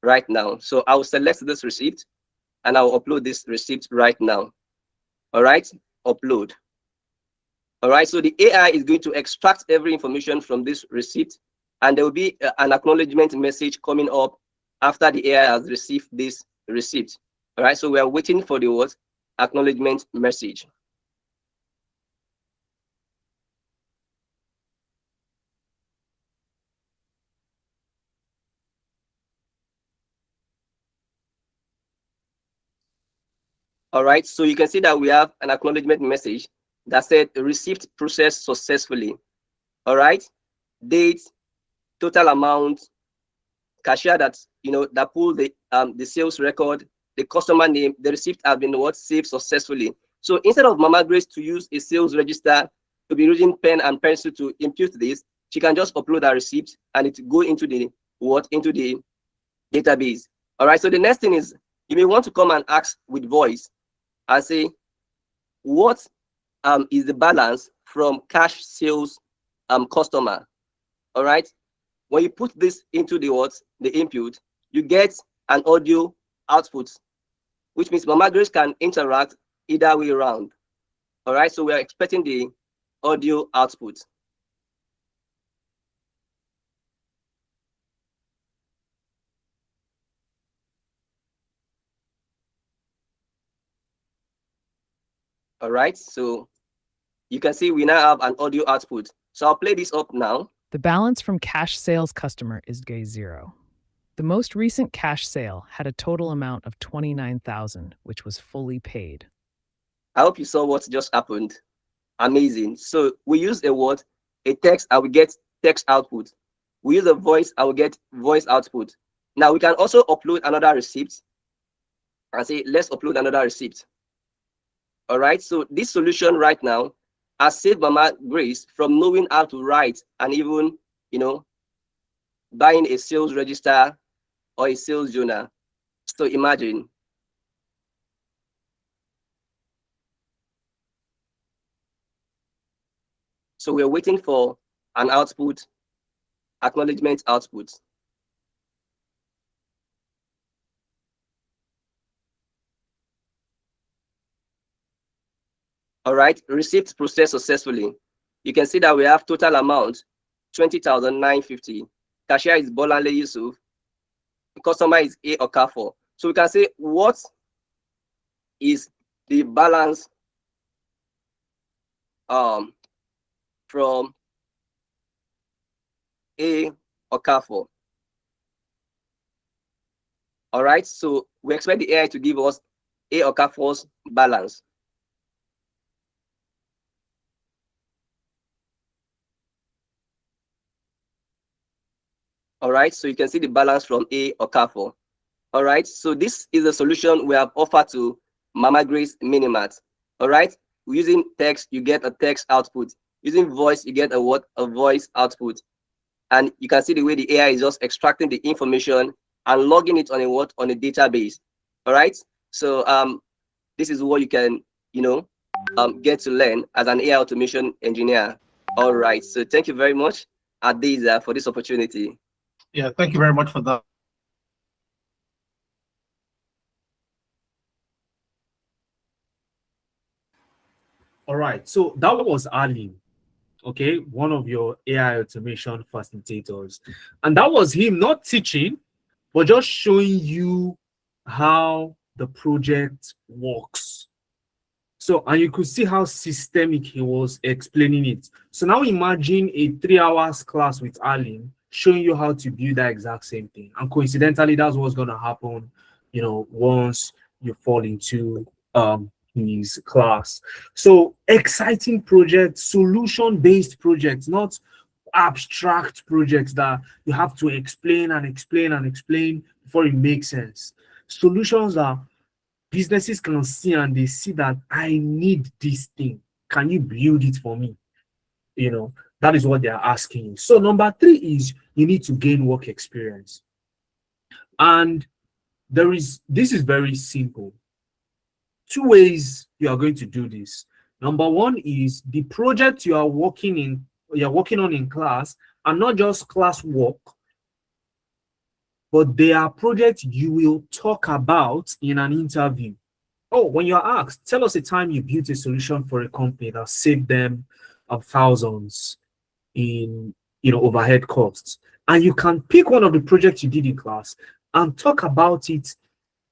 right now. So I will select this receipt and I will upload this receipt right now. All right, upload. All right, so the AI is going to extract every information from this receipt, and there will be an acknowledgement message coming up after the AI has received this receipt. All right, so we are waiting for the what? Acknowledgement message. All right, so you can see that we have an acknowledgement message that said receipt processed successfully. All right, date, total amount, cashier that that pulled the sales record, the customer name, the receipt have been what saved successfully. So instead of Mama Grace to use a sales register to be using pen and pencil to impute this, she can just upload a receipt and it go into the database. All right. So the next thing is you may want to come and ask with voice and say, what is the balance from cash sales customer? All right. When you put this into the input, you get an audio output, which means Mama Grace can interact either way around. All right, so we are expecting the audio output. All right, so you can see we now have an audio output. So I'll play this up now. The balance from cash sales customer is day 0. The most recent cash sale had a total amount of $29,000, which was fully paid. I hope you saw what just happened. Amazing. So we use a word, a text, I will get text output. We use a voice, I will get voice output. Now we can also upload another receipt and say, let's upload another receipt. All right, so this solution right now has saved Mama Grace from knowing how to write and even, buying a sales register or a sales journal. So imagine. So we're waiting for an output, acknowledgement output. All right, receipts processed successfully. You can see that we have total amount 20,950. Cashier is Bolanle Yusuf. The customer is A Okafor. So we can say what is the balance from A Okafor. All right, so we expect the AI to give us A Okafor's balance. All right, so you can see the balance from A Okafor. All right, so this is the solution we have offered to Mama Grace Minimart. All right, using text, you get a text output. Using voice, you get a voice output. And you can see the way the AI is just extracting the information and logging it on a database. All right, so this is what you can get to learn as an AI automation engineer. All right, so thank you very much, Adiza, for this opportunity. Yeah, thank you very much for that. All right, so that was Ali. okay, one of your AI automation facilitators. And that was him not teaching, but just showing you how the project works. So, and you could see how systemic he was explaining it. So now imagine a 3 hours class with Alan showing you how to build that exact same thing. And coincidentally, that's what's going to happen, once you fall into his class. So exciting projects, solution-based projects, not abstract projects that you have to explain and explain and explain before it makes sense. Solutions that businesses can see and they see that I need this thing. Can you build it for me? That is what they're asking you. So number 3 is you need to gain work experience. And this is very simple. 2 ways you are going to do this. Number 1 is the project you're working on in class, and not just class work, but they are projects you will talk about in an interview. Oh, when you're asked, tell us a time you built a solution for a company that saved them thousands in overhead costs. And you can pick one of the projects you did in class and talk about it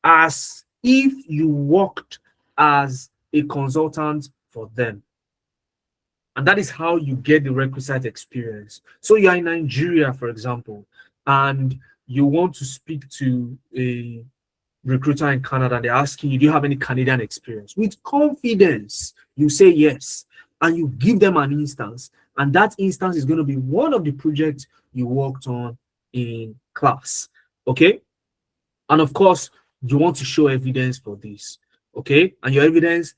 as if you worked as a consultant for them. And that is how you get the requisite experience. So you're in Nigeria, for example, and you want to speak to a recruiter in Canada, they're asking you, do you have any Canadian experience? With confidence, you say yes, and you give them an instance, and that instance is going to be one of the projects you worked on in class, okay? And of course, you want to show evidence for this, okay? And your evidence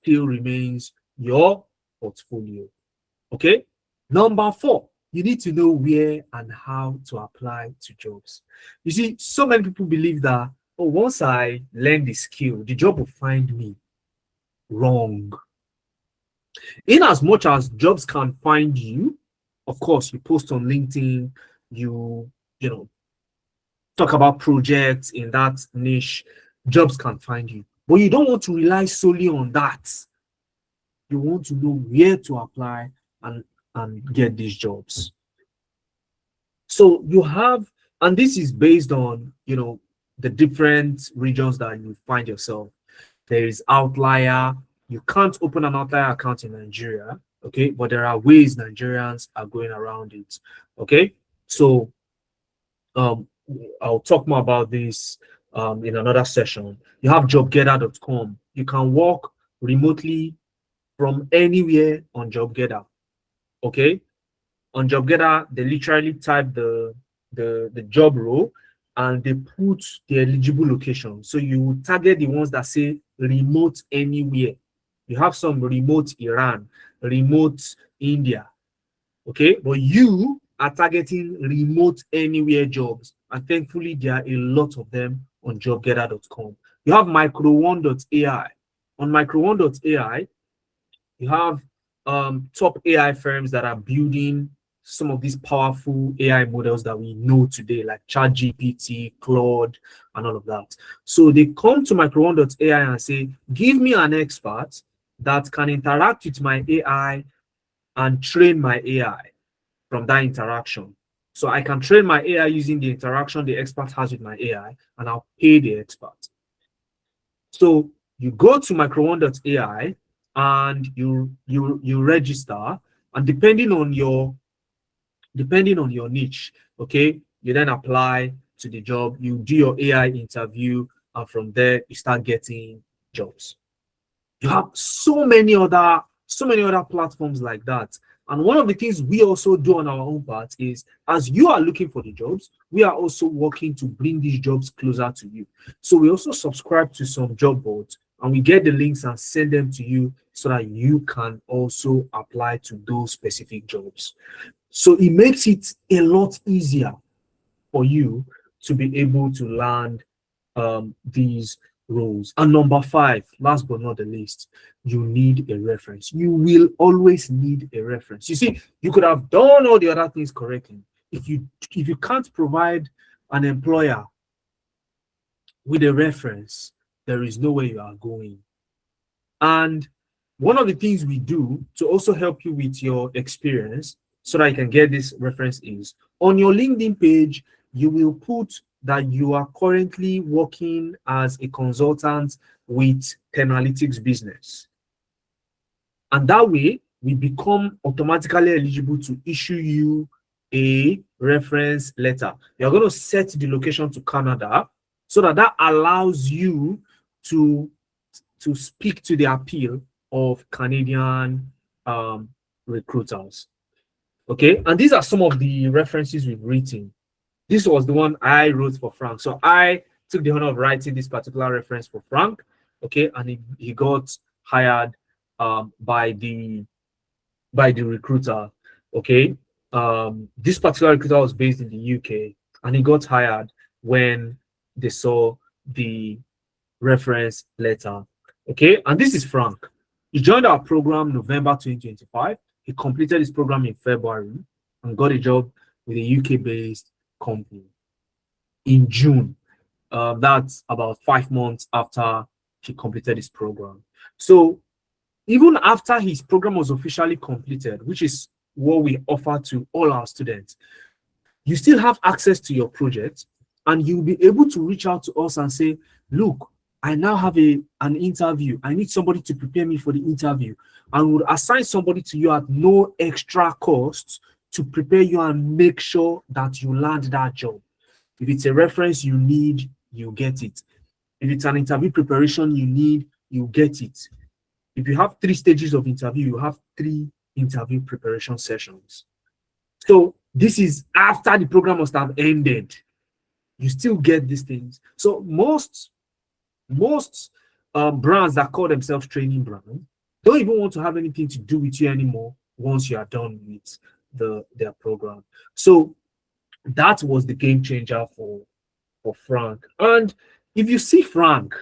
still remains your portfolio, okay? Number 4, you need to know where and how to apply to jobs. You see, so many people believe that, oh, once I learn the skill, the job will find me. Wrong. In as much as jobs can find you, of course, you post on LinkedIn, you talk about projects in that niche, jobs can find you. But you don't want to rely solely on that. You want to know where to apply and get these jobs. So you have, and this is based on, the different regions that you find yourself. There is outlier. You can't open an outlier account in Nigeria, okay? But there are ways Nigerians are going around it, okay? So I'll talk more about this in another session. You have jobgetter.com. You can work remotely from anywhere on JobGetter, okay? On JobGetter, they literally type the job role and they put the eligible location. So you target the ones that say remote anywhere. You have some remote Iran, remote India, okay? But you are targeting remote anywhere jobs. And thankfully, there are a lot of them on jobgetter.com. You have micro1.ai. On micro1.ai, you have top AI firms that are building some of these powerful AI models that we know today, like ChatGPT, Claude, and all of that. So they come to micro1.ai and say, give me an expert that can interact with my AI and train my AI from that interaction. So I can train my AI using the interaction the expert has with my AI, and I'll pay the expert. So you go to micro1.ai and you register, and depending on your niche, okay, you then apply to the job, you do your AI interview, and from there you start getting jobs. You have so many other platforms like that. And one of the things we also do on our own part is, as you are looking for the jobs, we are also working to bring these jobs closer to you. So we also subscribe to some job boards, and we get the links and send them to you so that you can also apply to those specific jobs. So it makes it a lot easier for you to be able to land these roles. And number 5, last but not the least, you need a reference. You will always need a reference. You see, you could have done all the other things correctly. If you can't provide an employer with a reference, there is no way you are going. And one of the things we do to also help you with your experience so that you can get this reference is on your LinkedIn page, you will put that you are currently working as a consultant with Analytics business. And that way, we become automatically eligible to issue you a reference letter. You're going to set the location to Canada so that that allows you to speak to the appeal of Canadian recruiters. Okay, and these are some of the references we've written. This was the one I wrote for Frank. So I took the honor of writing this particular reference for Frank. Okay, and he got hired by the recruiter. Okay, this particular recruiter was based in the UK, and he got hired when they saw the reference letter. Okay, and this is Frank. He joined our program November 2025. He completed his program in February and got a job with a UK-based company in June. That's about 5 months after he completed his program. So even after his program was officially completed, which is what we offer to all our students, you still have access to your project, and you'll be able to reach out to us and say, look, I now have an interview. I need somebody to prepare me for the interview. And we'll assign somebody to you at no extra cost to prepare you and make sure that you land that job. If it's a reference you need, you get it. If it's an interview preparation you need, you get it. If you have 3 stages of interview, you have 3 interview preparation sessions. So this is after the program must have ended. You still get these things. So most brands that call themselves training brands don't even want to have anything to do with you anymore once you are done with their program. So that was the game changer for Frank. And if you see Frank,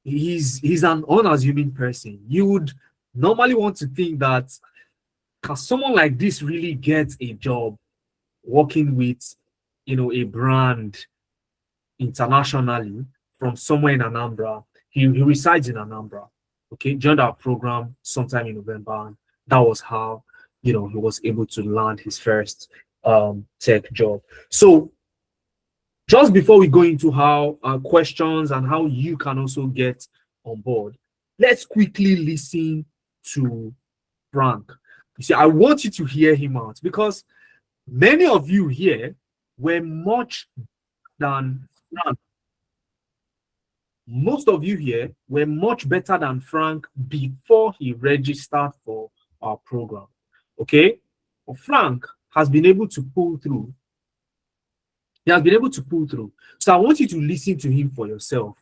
he's an unassuming person. You would normally want to think that, can someone like this really get a job working with, a brand internationally from somewhere in Anambra? He resides in Anambra. Okay, joined our program sometime in November, and that was how he was able to land his first tech job. So just before we go into how questions and how you can also get on board, let's quickly listen to Frank. You see, I want you to hear him out, because many of you here were much than Frank. Most of you here were much better than Frank before he registered for our program. Okay? But Frank has been able to pull through. He has been able to pull through. So I want you to listen to him for yourself.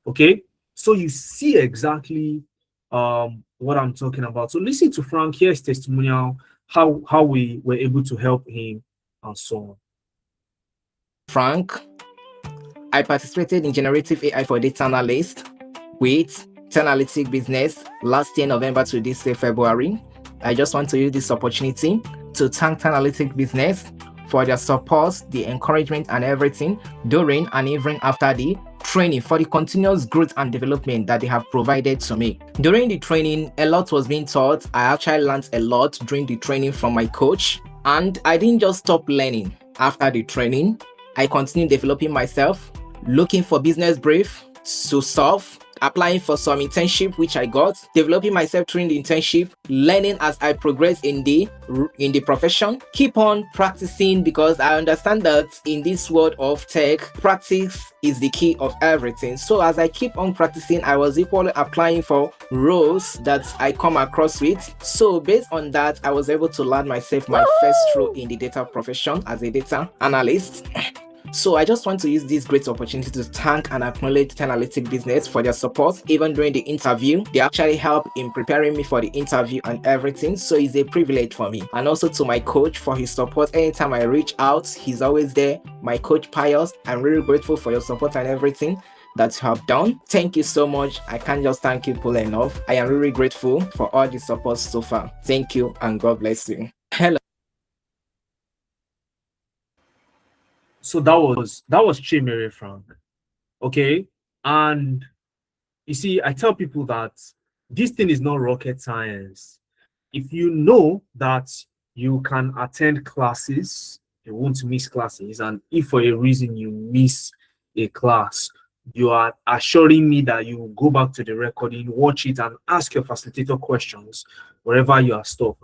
Okay? So you see exactly what I'm talking about. So listen to Frank. Here's testimonial, how we were able to help him and so on. Frank, I participated in generative AI for data analyst with Analytics business last year, November to this year, February. I just want to use this opportunity to thank Analytics business for their support, the encouragement and everything during and even after the training, for the continuous growth and development that they have provided to me. During the training, a lot was being taught. I actually learned a lot during the training from my coach, and I didn't just stop learning after the training. I continued developing myself, looking for business brief to solve, applying for some internship which I got, developing myself during the internship, learning as I progress in the profession, keep on practicing, because I understand that in this world of tech, practice is the key of everything. So as I keep on practicing, I was equally applying for roles that I come across with. So based on that, I was able to land myself my first role in the data profession as a data analyst. So I just want to use this great opportunity to thank and acknowledge Analytics business for their support. Even during the interview, they actually helped in preparing me for the interview and everything. So it's a privilege for me. And also to my coach for his support. Anytime I reach out, he's always there. My coach Pius, I'm really grateful for your support and everything that you have done. Thank you so much. I can't just thank you full enough. I am really grateful for all the support so far. Thank you and God bless you. Hello. So that was Chimere Frank. Okay. And you see, I tell people that This thing is not rocket science. If you know that you can attend classes, you won't miss classes, and if for a reason you miss a class, you are assuring me that you will go back to the recording, watch it, and ask your facilitator questions wherever you are stuck.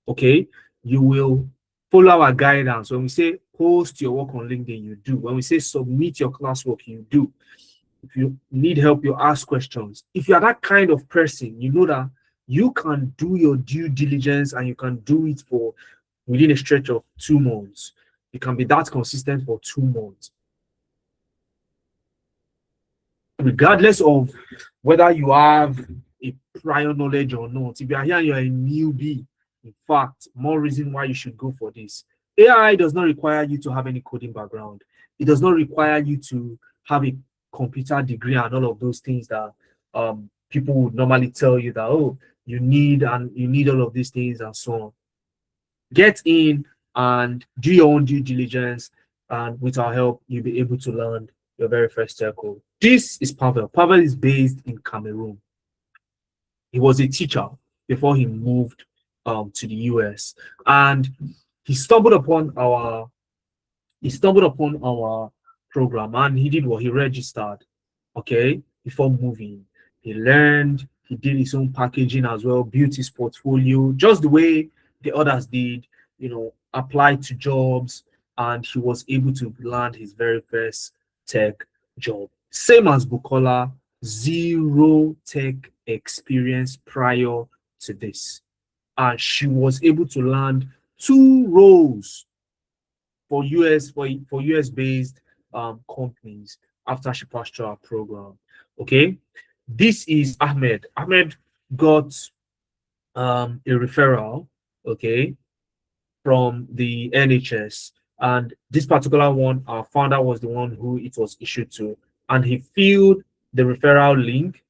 Okay, you will follow our guidance. When we say post your work on LinkedIn, you do. When we say submit your classwork, you do. If you need help, you ask questions. If you are that kind of person, you know that you can do your due diligence and you can do it for within a stretch of 2 months. You can be that consistent for 2 months. Regardless of whether you have a prior knowledge or not, if you are here and you're a newbie, in fact, more reason why you should go for this. AI does not require you to have any coding background. It does not require you to have a computer degree and all of those things that people would normally tell you that, oh, you need all of these things and so on. Get in and do your own due diligence, and with our help, you'll be able to learn your very first code. This is Pavel. Pavel is based in Cameroon. He was a teacher before he moved to the US, and he stumbled upon our program, and he did what he registered, okay, before moving. He learned, he did his own packaging as well, built his portfolio just the way the others did, applied to jobs, and he was able to land his very first tech job. Same as Bukola, zero tech experience prior to this. And she was able to land 2 roles for US based companies after she passed through our program. Okay, this is Ahmed. Ahmed got a referral, okay, from the NHS, and this particular one, our founder was the one who it was issued to, and he filled the referral link,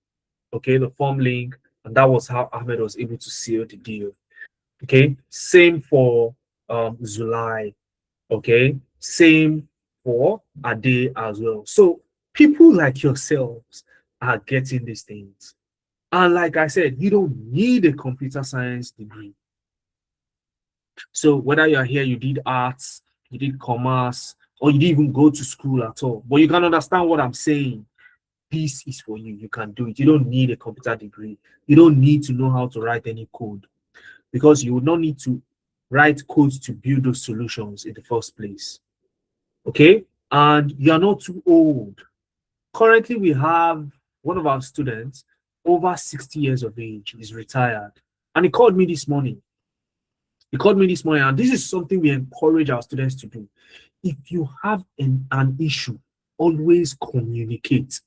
okay, the form link, and that was how Ahmed was able to seal the deal. Okay, same for Zulai. Okay, same for Ade as well. So people like yourselves are getting these things. And like I said, you don't need a computer science degree. So whether you're here, you did arts, you did commerce, or you didn't even go to school at all, but you can understand what I'm saying. This is for you. You can do it. You don't need a computer degree. You don't need to know how to write any code, because you would not need to write codes to build those solutions in the first place. Okay, and you're not too old. Currently, we have one of our students over 60 years of age, is retired, and he called me this morning. And this is something we encourage our students to do. If you have an issue, always communicate.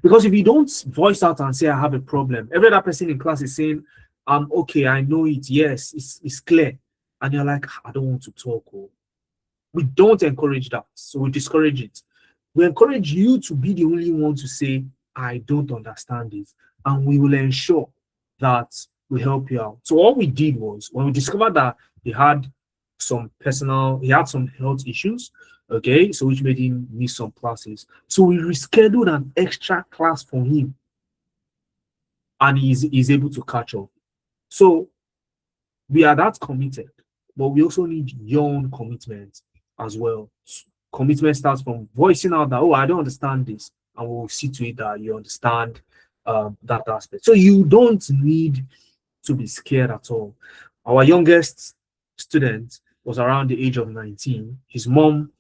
Because if you don't voice out and say, I have a problem, every other person in class is saying, okay, I know it, yes, it's clear. And you're like, I don't want to talk. We don't encourage that, so we discourage it. We encourage you to be the only one to say, I don't understand it, and we will ensure that we help you out. So what we did was, when we discovered that he had some health issues, okay, so which made him miss some classes. So we rescheduled an extra class for him, and he's able to catch up. So we are that committed, but we also need your own commitment as well. Commitment starts from voicing out that, oh, I don't understand this, and we'll see to it that you understand that aspect. So you don't need to be scared at all. Our youngest student was around the age of 19. His mom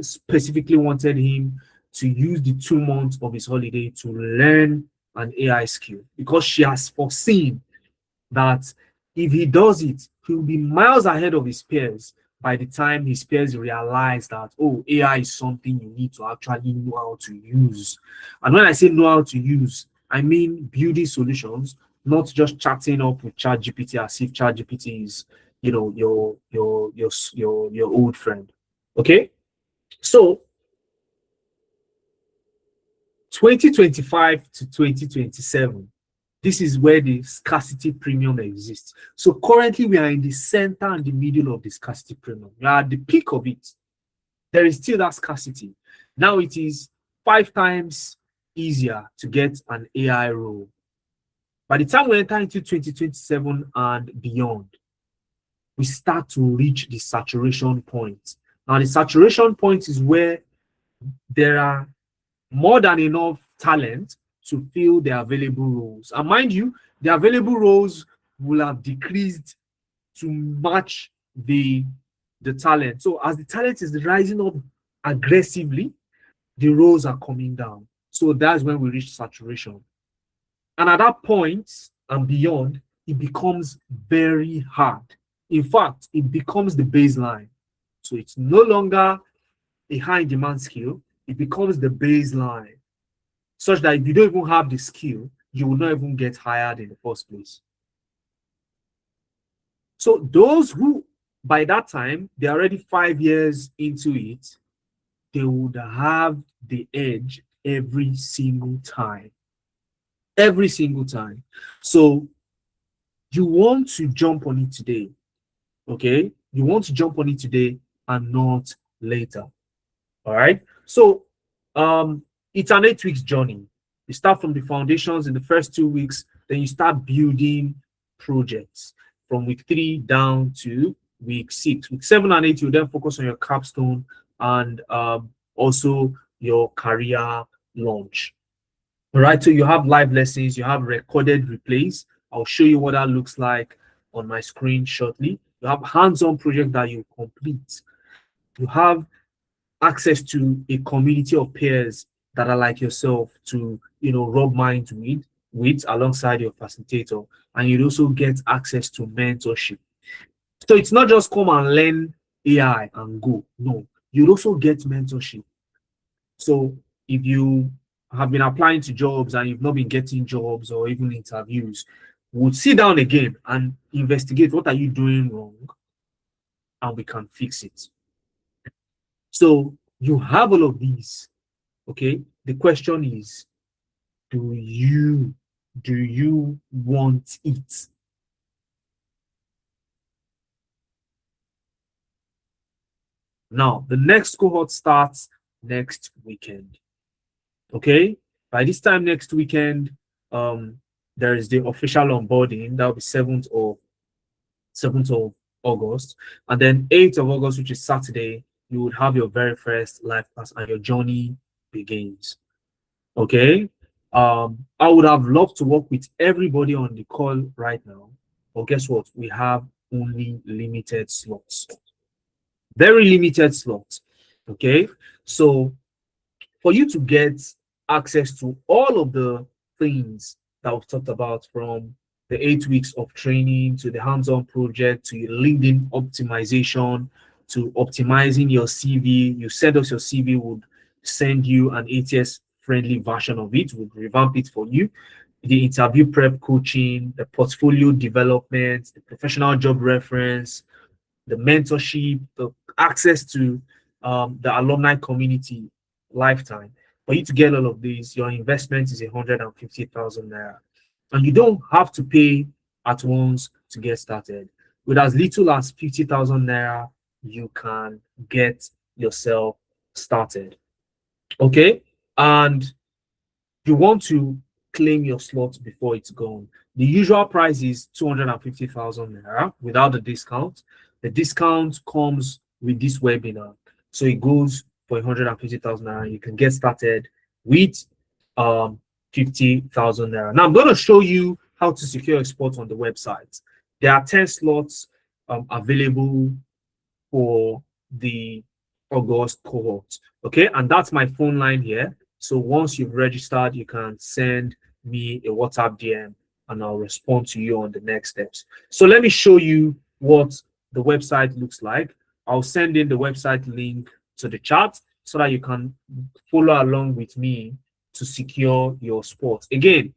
specifically wanted him to use the 2 months of his holiday to learn an AI skill, because she has foreseen that if he does it, he'll be miles ahead of his peers by the time his peers realize that, oh, AI is something you need to actually know how to use. And when I say know how to use, I mean building solutions, not just chatting up with ChatGPT as if ChatGPT is, your old friend. Okay, so 2025 to 2027, this is where the scarcity premium exists. So currently we are in the center and the middle of the scarcity premium. We are at the peak of it. There is still that scarcity. Now it is 5 times easier to get an AI role. By the time we enter into 2027 and beyond, we start to reach the saturation point. Now, the saturation point is where there are more than enough talent to fill the available roles. And mind you, the available roles will have decreased to match the talent. So as the talent is rising up aggressively, the roles are coming down. So that's when we reach saturation. And at that point and beyond, it becomes very hard. In fact, it becomes the baseline. So it's no longer a high demand skill, it becomes the baseline, such that if you don't even have the skill, you will not even get hired in the first place. So those who, by that time, they're already 5 years into it, they would have the edge every single time. Every single time. So you want to jump on it today, okay? You want to jump on it today and not later. All right. So it's an 8 weeks journey. You start from the foundations in the first 2 weeks, then you start building projects from week 3 down to week 6. Week 7 and 8, you then focus on your capstone and also your career launch. All right. So you have live lessons, you have recorded replays. I'll show you what that looks like on my screen shortly. You have hands-on project that you complete. You have access to a community of peers that are like yourself to, rub minds with alongside your facilitator. And you'd also get access to mentorship. So it's not just come and learn AI and go. No, you'd also get mentorship. So if you have been applying to jobs and you've not been getting jobs or even interviews, we'll sit down again and investigate what are you doing wrong, and we can fix it. So you have all of these, okay? The question is, do you want it? Now, the next cohort starts next weekend, okay? By this time next weekend, there is the official onboarding. That'll be 7th of August. And then 8th of August, which is Saturday, you would have your very first live class and your journey begins. Okay. I would have loved to work with everybody on the call right now. But guess what? We have only limited slots. Very limited slots. Okay. So for you to get access to all of the things that we've talked about, from the 8 weeks of training to the hands-on project to your LinkedIn optimization to optimizing your CV, you send us your CV, would send you an ATS friendly version of it, would revamp it for you. The interview prep coaching, the portfolio development, the professional job reference, the mentorship, the access to the alumni community lifetime. For you to get all of these, your investment is 150,000 naira. And you don't have to pay at once to get started. With as little as 50,000 naira, you can get yourself started. Okay? And you want to claim your slot before it's gone. The usual price is 250,000 naira without the discount. The discount comes with this webinar. So it goes for 150,000 naira. You can get started with 50,000 naira. Now I'm going to show you how to secure a spot on the website. There are 10 slots available for the August cohort. Okay, and that's my phone line here. So once you've registered, you can send me a WhatsApp DM and I'll respond to you on the next steps. So let me show you what the website looks like. I'll send in the website link to the chat so that you can follow along with me to secure your spot. Again,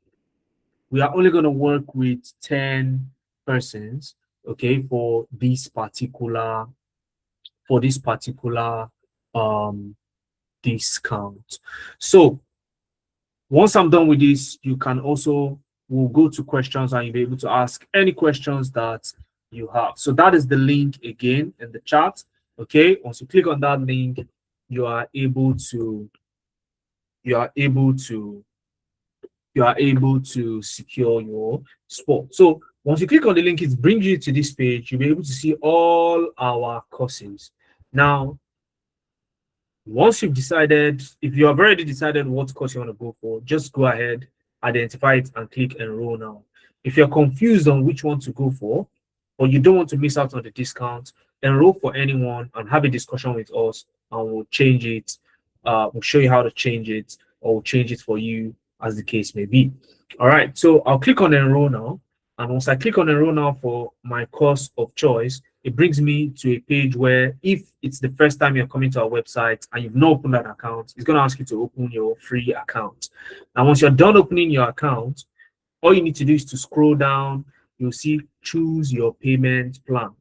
we are only going to work with 10 persons, okay, for this particular discount. So once I'm done with this, you can also, we'll go to questions and you'll be able to ask any questions that you have. So that is the link again in the chat. Okay, once you click on that link, you are able to you are able to secure your spot. So once you click on the link, it brings you to this page. You'll be able to see all our courses. Now, once you've decided, if you have already decided what course you want to go for, just go ahead, identify it, and click enroll now. If you're confused on which one to go for, or you don't want to miss out on the discount, enroll for anyone and have a discussion with us, and we'll change it. We'll show you how to change it, or we'll change it for you, as the case may be. All right, so I'll click on enroll now. And once I click on enroll now for my course of choice, it brings me to a page where if it's the first time you're coming to our website and you've not opened an account, it's going to ask you to open your free account. Now, once you're done opening your account, all you need to do is to scroll down. You'll see choose your payment plan.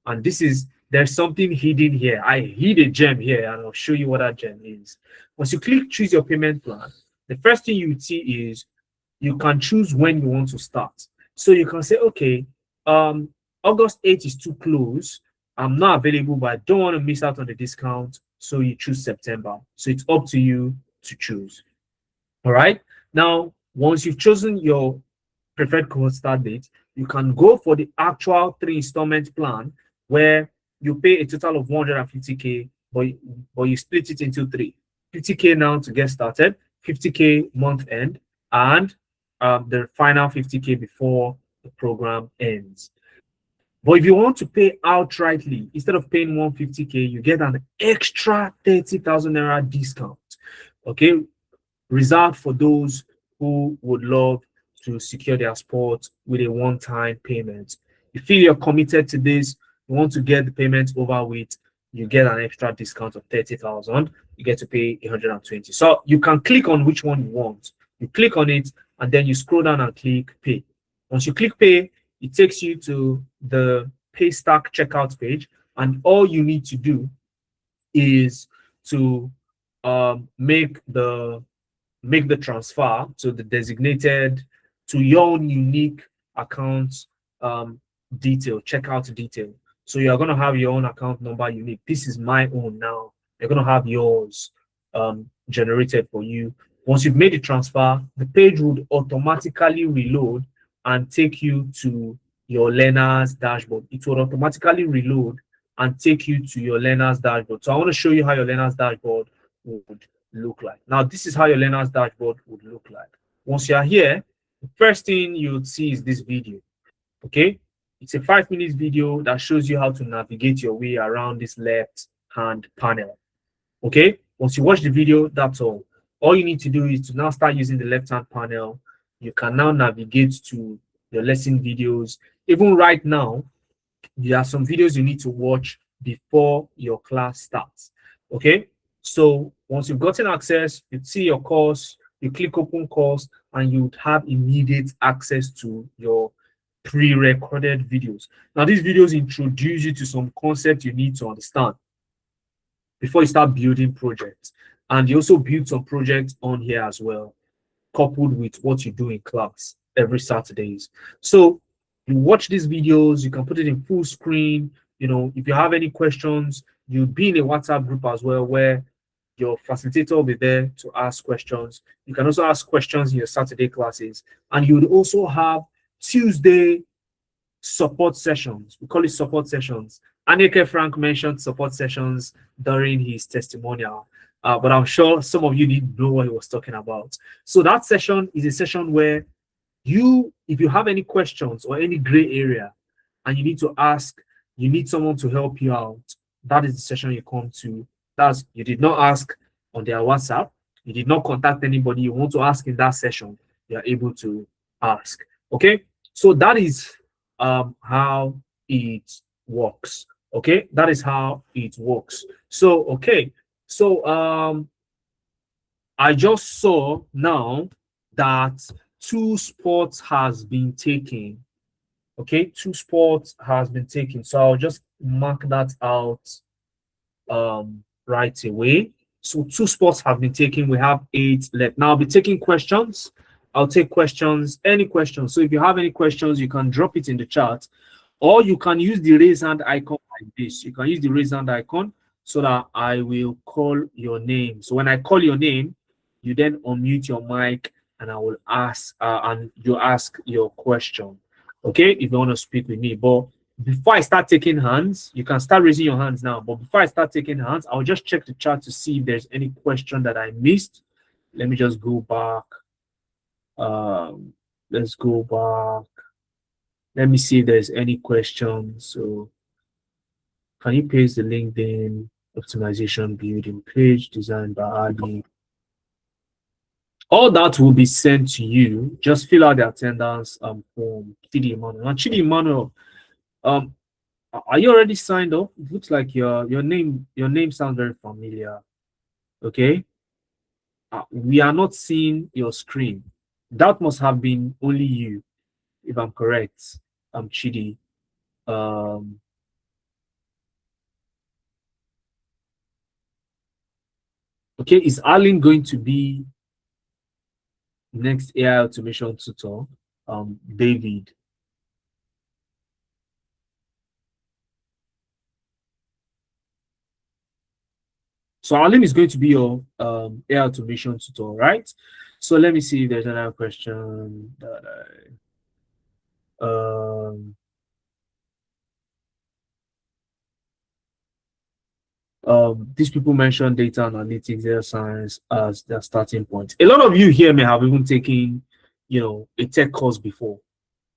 And there's something hidden here. I hid a gem here, and I'll show you what that gem is. Once you click choose your payment plan, the first thing you would see is you can choose when you want to start. So you can say, okay, August 8th is too close. I'm not available, but I don't want to miss out on the discount. So you choose September. So it's up to you to choose. All right. Now, once you've chosen your preferred cohort start date, you can go for the actual 3 installment plan where you pay a total of 150K, but you split it into 3. 50K now to get started, 50K month end, and the final 50K before the program ends. But if you want to pay outrightly, instead of paying 150K, you get an extra 30,000 naira discount. Okay, reserved for those who would love to secure their spot with a one-time payment. You feel you're committed to this, you want to get the payment over with, you get an extra discount of 30,000. You get to pay 120. So you can click on which one you want. You click on it, and then you scroll down and click pay. Once you click pay, it takes you to the Paystack checkout page, and all you need to do is to make the transfer to the designated, to your own unique account detail, checkout detail. So you're going to have your own account number unique. This is my own now. You're going to have yours generated for you. Once you've made the transfer, the page would automatically reload and take you to your learner's dashboard. It will automatically reload and take you to your learner's dashboard. So I want to show you how your learner's dashboard would look like. Now, this is how your learner's dashboard would look like. Once you are here, the first thing you'll see is this video. Okay, it's a 5-minute video that shows you how to navigate your way around this left-hand panel. Okay, once you watch the video, that's all. All you need to do is to now start using the left-hand panel. You can now navigate to your lesson videos. Even right now, there are some videos you need to watch before your class starts. Okay, so once you've gotten access, you see your course, you click open course, and you would have immediate access to your pre-recorded videos. Now, these videos introduce you to some concepts you need to understand before you start building projects. And you also build some projects on here as well, coupled with what you do in class every Saturdays. So you watch these videos, you can put it in full screen. You know, if you have any questions, you'll be in a WhatsApp group as well where your facilitator will be there to ask questions. You can also ask questions in your Saturday classes. And you would also have Tuesday support sessions. We call it support sessions. Anike Frank mentioned support sessions during his testimonial. But I'm sure some of you didn't know what he was talking about. So that session is a session where if you have any questions or any gray area and you need to ask, you need someone to help you out, that is the session you come to. That's, you did not ask on their WhatsApp, you did not contact anybody, you want to ask in that session, you're able to ask. Okay, so that is how it works. Okay, that is how it works. So, okay. So I just saw now that 2 spots has been taken. Okay, 2 spots has been taken. So I'll just mark that out right away. So 2 spots have been taken. We have 8 left. Now I'll be taking questions. I'll take questions, any questions. So if you have any questions, you can drop it in the chat, or you can use the raise hand icon like this. You can use the raise hand icon so that I will call your name. So when I call your name, you then unmute your mic and I will ask, and you ask your question. Okay, if you want to speak with me. But before I start taking hands, you can start raising your hands now. But before I start taking hands, I'll just check the chat to see if there's any question that I missed. Let me just go back. Let's go back. Let me see if there's any questions. So, can you paste the LinkedIn optimization building page designed by Ali? All that will be sent to you. Just fill out the attendance form. Chidi Emmanuel. Now, Chidi Emmanuel, are you already signed up? It looks like your name sounds very familiar. Okay. We are not seeing your screen. That must have been only you, if I'm correct. Chidi. Okay, is Arlene going to be next AI automation tutor? David. So Arlene is going to be your AI automation tutor, right? So let me see if there's another question that these people mentioned data analytics, data science as their starting point. A lot of you here may have even taken, a tech course before,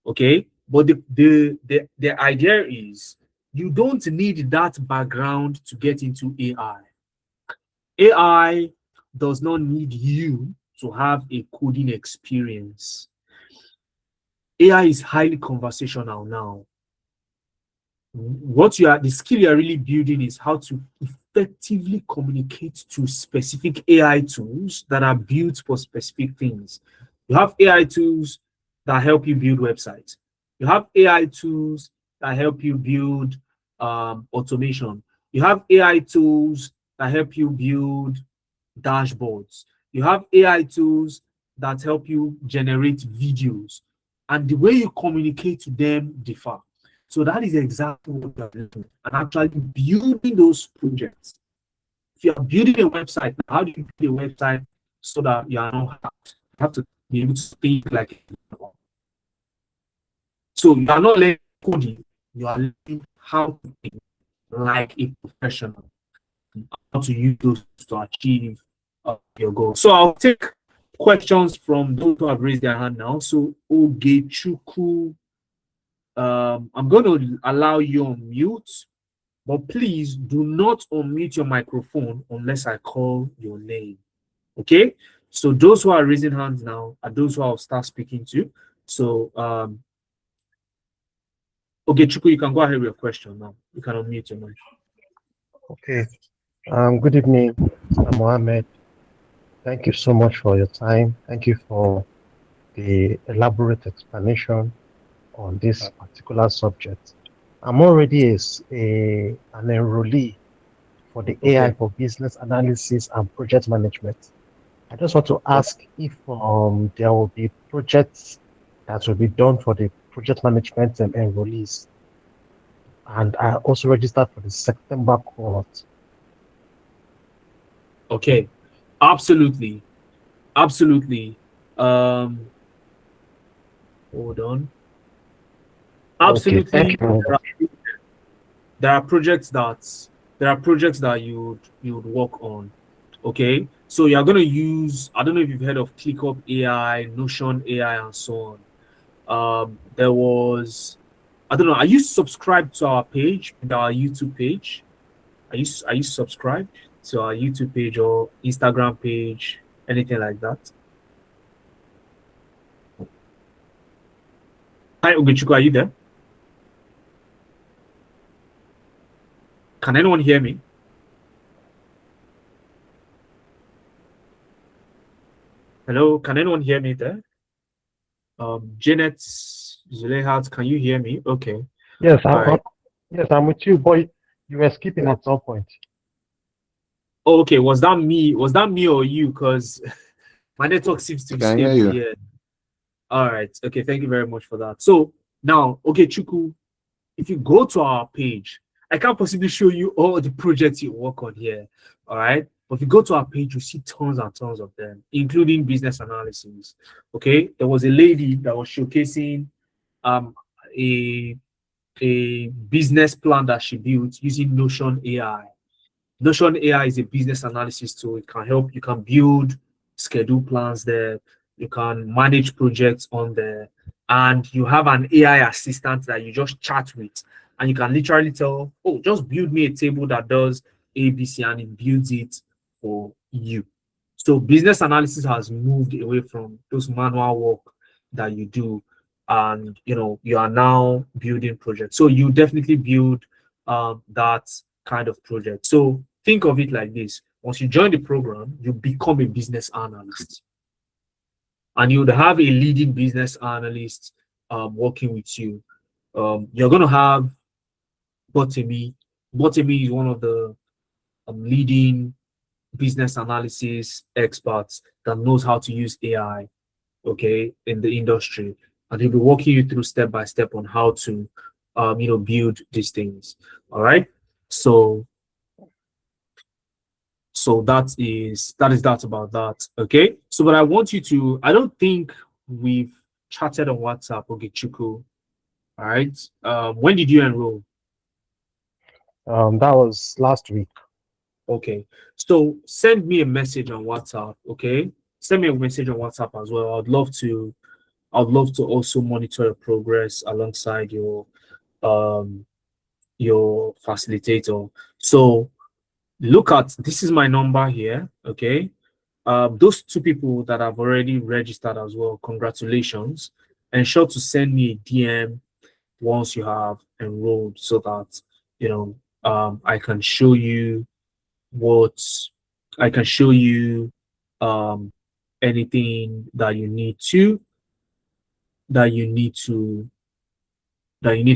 okay? But the idea is you don't need that background to get into AI. AI does not need you to have a coding experience. AI is highly conversational now. The skill you are really building is how to effectively communicate to specific AI tools that are built for specific things. You have AI tools that help you build websites. You have AI tools that help you build automation. You have AI tools that help you build dashboards. You have AI tools that help you generate videos. And the way you communicate to them differ. So that is exactly what you're doing, and actually building those projects. If you are building a website, how do you build a website so that you are not hacked? You have to be able to think like a developer. So you are not learning coding, you are learning how to think like a professional, how to use those to achieve your goal. So I'll take questions from those who have raised their hand now. So Ogechuku, I'm going to allow you on mute, but please do not unmute your microphone unless I call your name. Okay? So those who are raising hands now are those who I'll start speaking to. So, okay, Chuku, you can go ahead with your question now. You can unmute your mic. Okay. Good evening, Mr. Mohammed. Thank you so much for your time. Thank you for the elaborate explanation on this particular subject. I'm already an enrollee for the AI for business analysis and project management. I just want to ask if there will be projects that will be done for the project management and enrollees. And I also registered for the September cohort. Okay, absolutely. Absolutely. Hold on. Absolutely. Okay, thank you. There are projects that you would work on. Okay, so you're going to use, I don't know if you've heard of ClickUp AI, Notion AI, and so on. There was, I don't know, are you subscribed to our page, our YouTube page? Are you subscribed to our YouTube page or Instagram page, anything like that? Hi, Ogechuku, are you there? Can anyone hear me? Hello, can anyone hear me there? Janet Zulehat, can you hear me? Okay. Yes, I'm with you, boy. You were skipping at some point. Oh, okay, was that me or you? Because my network seems to be stable here. All right. Okay, thank you very much for that. So now, okay, Chuku, if you go to our page, I can't possibly show you all the projects you work on here. All right. But if you go to our page, you see tons and tons of them, including business analysis. Okay, there was a lady that was showcasing um a a business plan that she built using Notion AI. Notion AI is a business analysis tool. It can help. You can build schedule plans there. You can manage projects on there. And you have an AI assistant that you just chat with. And you can literally tell, oh, just build me a table that does ABC, and it builds it for you. So business analysis has moved away from those manual work that you do. And you are now building projects. So you definitely build that kind of project. So think of it like this. Once you join the program, you become a business analyst. And you would have a leading business analyst working with you. You're going to have Botemi. Botemi is one of the leading business analysis experts that knows how to use AI, okay, in the industry. And he'll be walking you through step by step on how to, build these things. All right. So that is about that. Okay. So, but I want you to, I don't think we've chatted on WhatsApp, okay, Chuku. All right. When did you enroll? That was last week. Okay. So send me a message on WhatsApp. Okay. Send me a message on WhatsApp as well. I'd love to also monitor your progress alongside your facilitator. So look at, this is my number here. Okay. Those two people that have already registered as well, congratulations. Ensure to send me a DM once you have enrolled, so that I can show you what I can show you anything that you need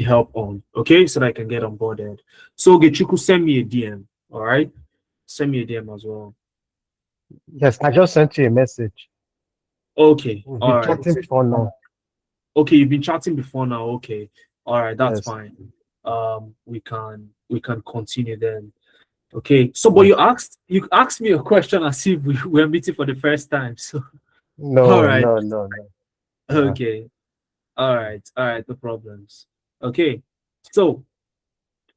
help on, okay, so that I can get onboarded. So Gechuku, send me a DM. All right, send me a DM as well. Yes, I just sent you a message. Okay. We've All been right. chatting before now. Okay, you've been chatting before now. Okay. All right, that's Yes. fine. We can continue then. Okay. So, but you asked me a question as if we were meeting for the first time. So, all No, right. no. Okay. All right. No problems. Okay. So,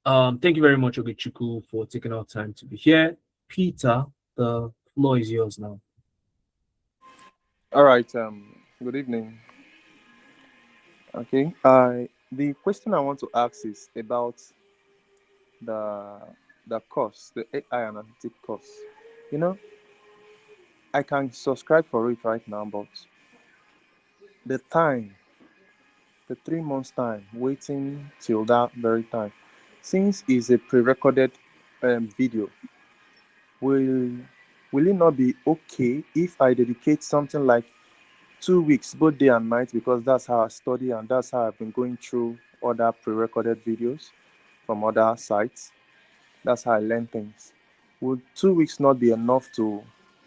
thank you very much, Ogechuku, for taking our time to be here. Peter, the floor is yours now. All right. Good evening. Okay. The question I want to ask is about the course, the AI analytic course. You know, I can subscribe for it right now, but the time, the 3 months time, waiting till that very time, since it's a pre-recorded video, will it not be okay if I dedicate something like 2 weeks, both day and night, because that's how I study and that's how I've been going through other pre-recorded videos from other sites. That's how I learn things. Would 2 weeks not be enough to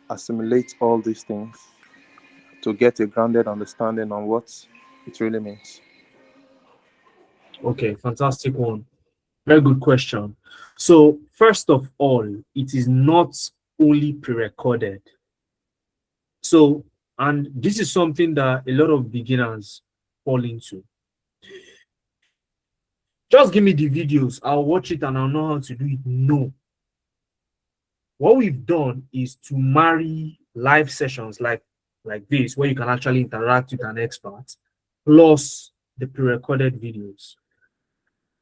assimilate all these things, to get a grounded understanding on what it really means? Okay, fantastic one. Very good question. So, first of all, it is not only pre-recorded. So, and this is something that a lot of beginners fall into. Just give me the videos, I'll watch it and I'll know how to do it. No. What we've done is to marry live sessions like this, where you can actually interact with an expert, plus the pre-recorded videos.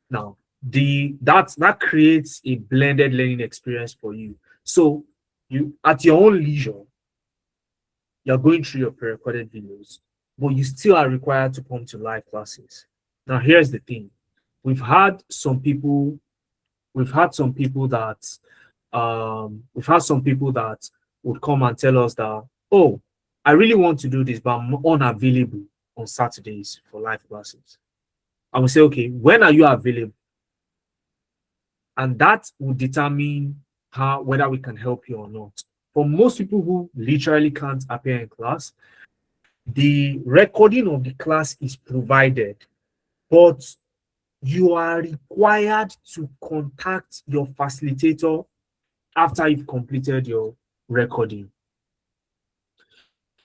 Now, that creates a blended learning experience for you. So you, at your own leisure, you're going through your pre-recorded videos, but you still are required to come to live classes. Now, here's the thing: we've had some people that would come and tell us that, oh, I really want to do this, but I'm unavailable on Saturdays for live classes. And we say, okay, when are you available? And that will determine whether we can help you or not. For most people who literally can't appear in class, the recording of the class is provided, but you are required to contact your facilitator after you've completed your recording.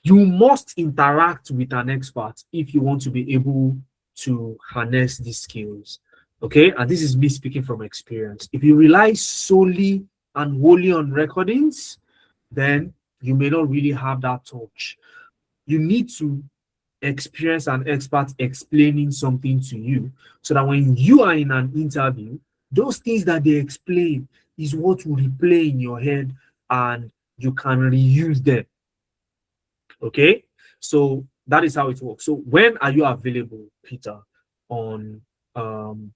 You must interact with an expert if you want to be able to harness these skills. Okay, and this is me speaking from experience. If you rely solely and wholly on recordings, then you may not really have that touch. You need to experience an expert explaining something to you so that when you are in an interview, those things that they explain is what will replay in your head and you can reuse them. Okay, so that is how it works. So when are you available, Peter, on um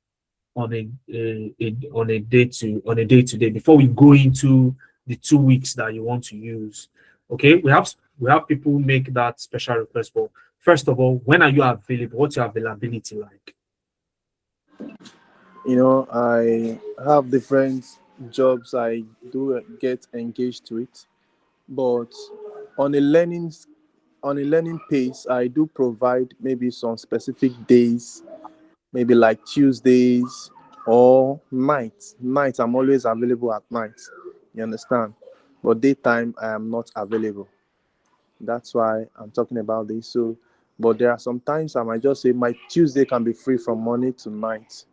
on a day to day before we go into the 2 weeks that you want to use? Okay, we have people make that special request. But first of all, when are you available? What's your availability like? I have different jobs I do get engaged with, but on a learning on a learning pace, I do provide maybe some specific days, maybe like Tuesdays or nights. Nights, I'm always available at night. You understand? But daytime, I am not available. That's why I'm talking about this. So, but there are some times I might just say my Tuesday can be free from morning to night,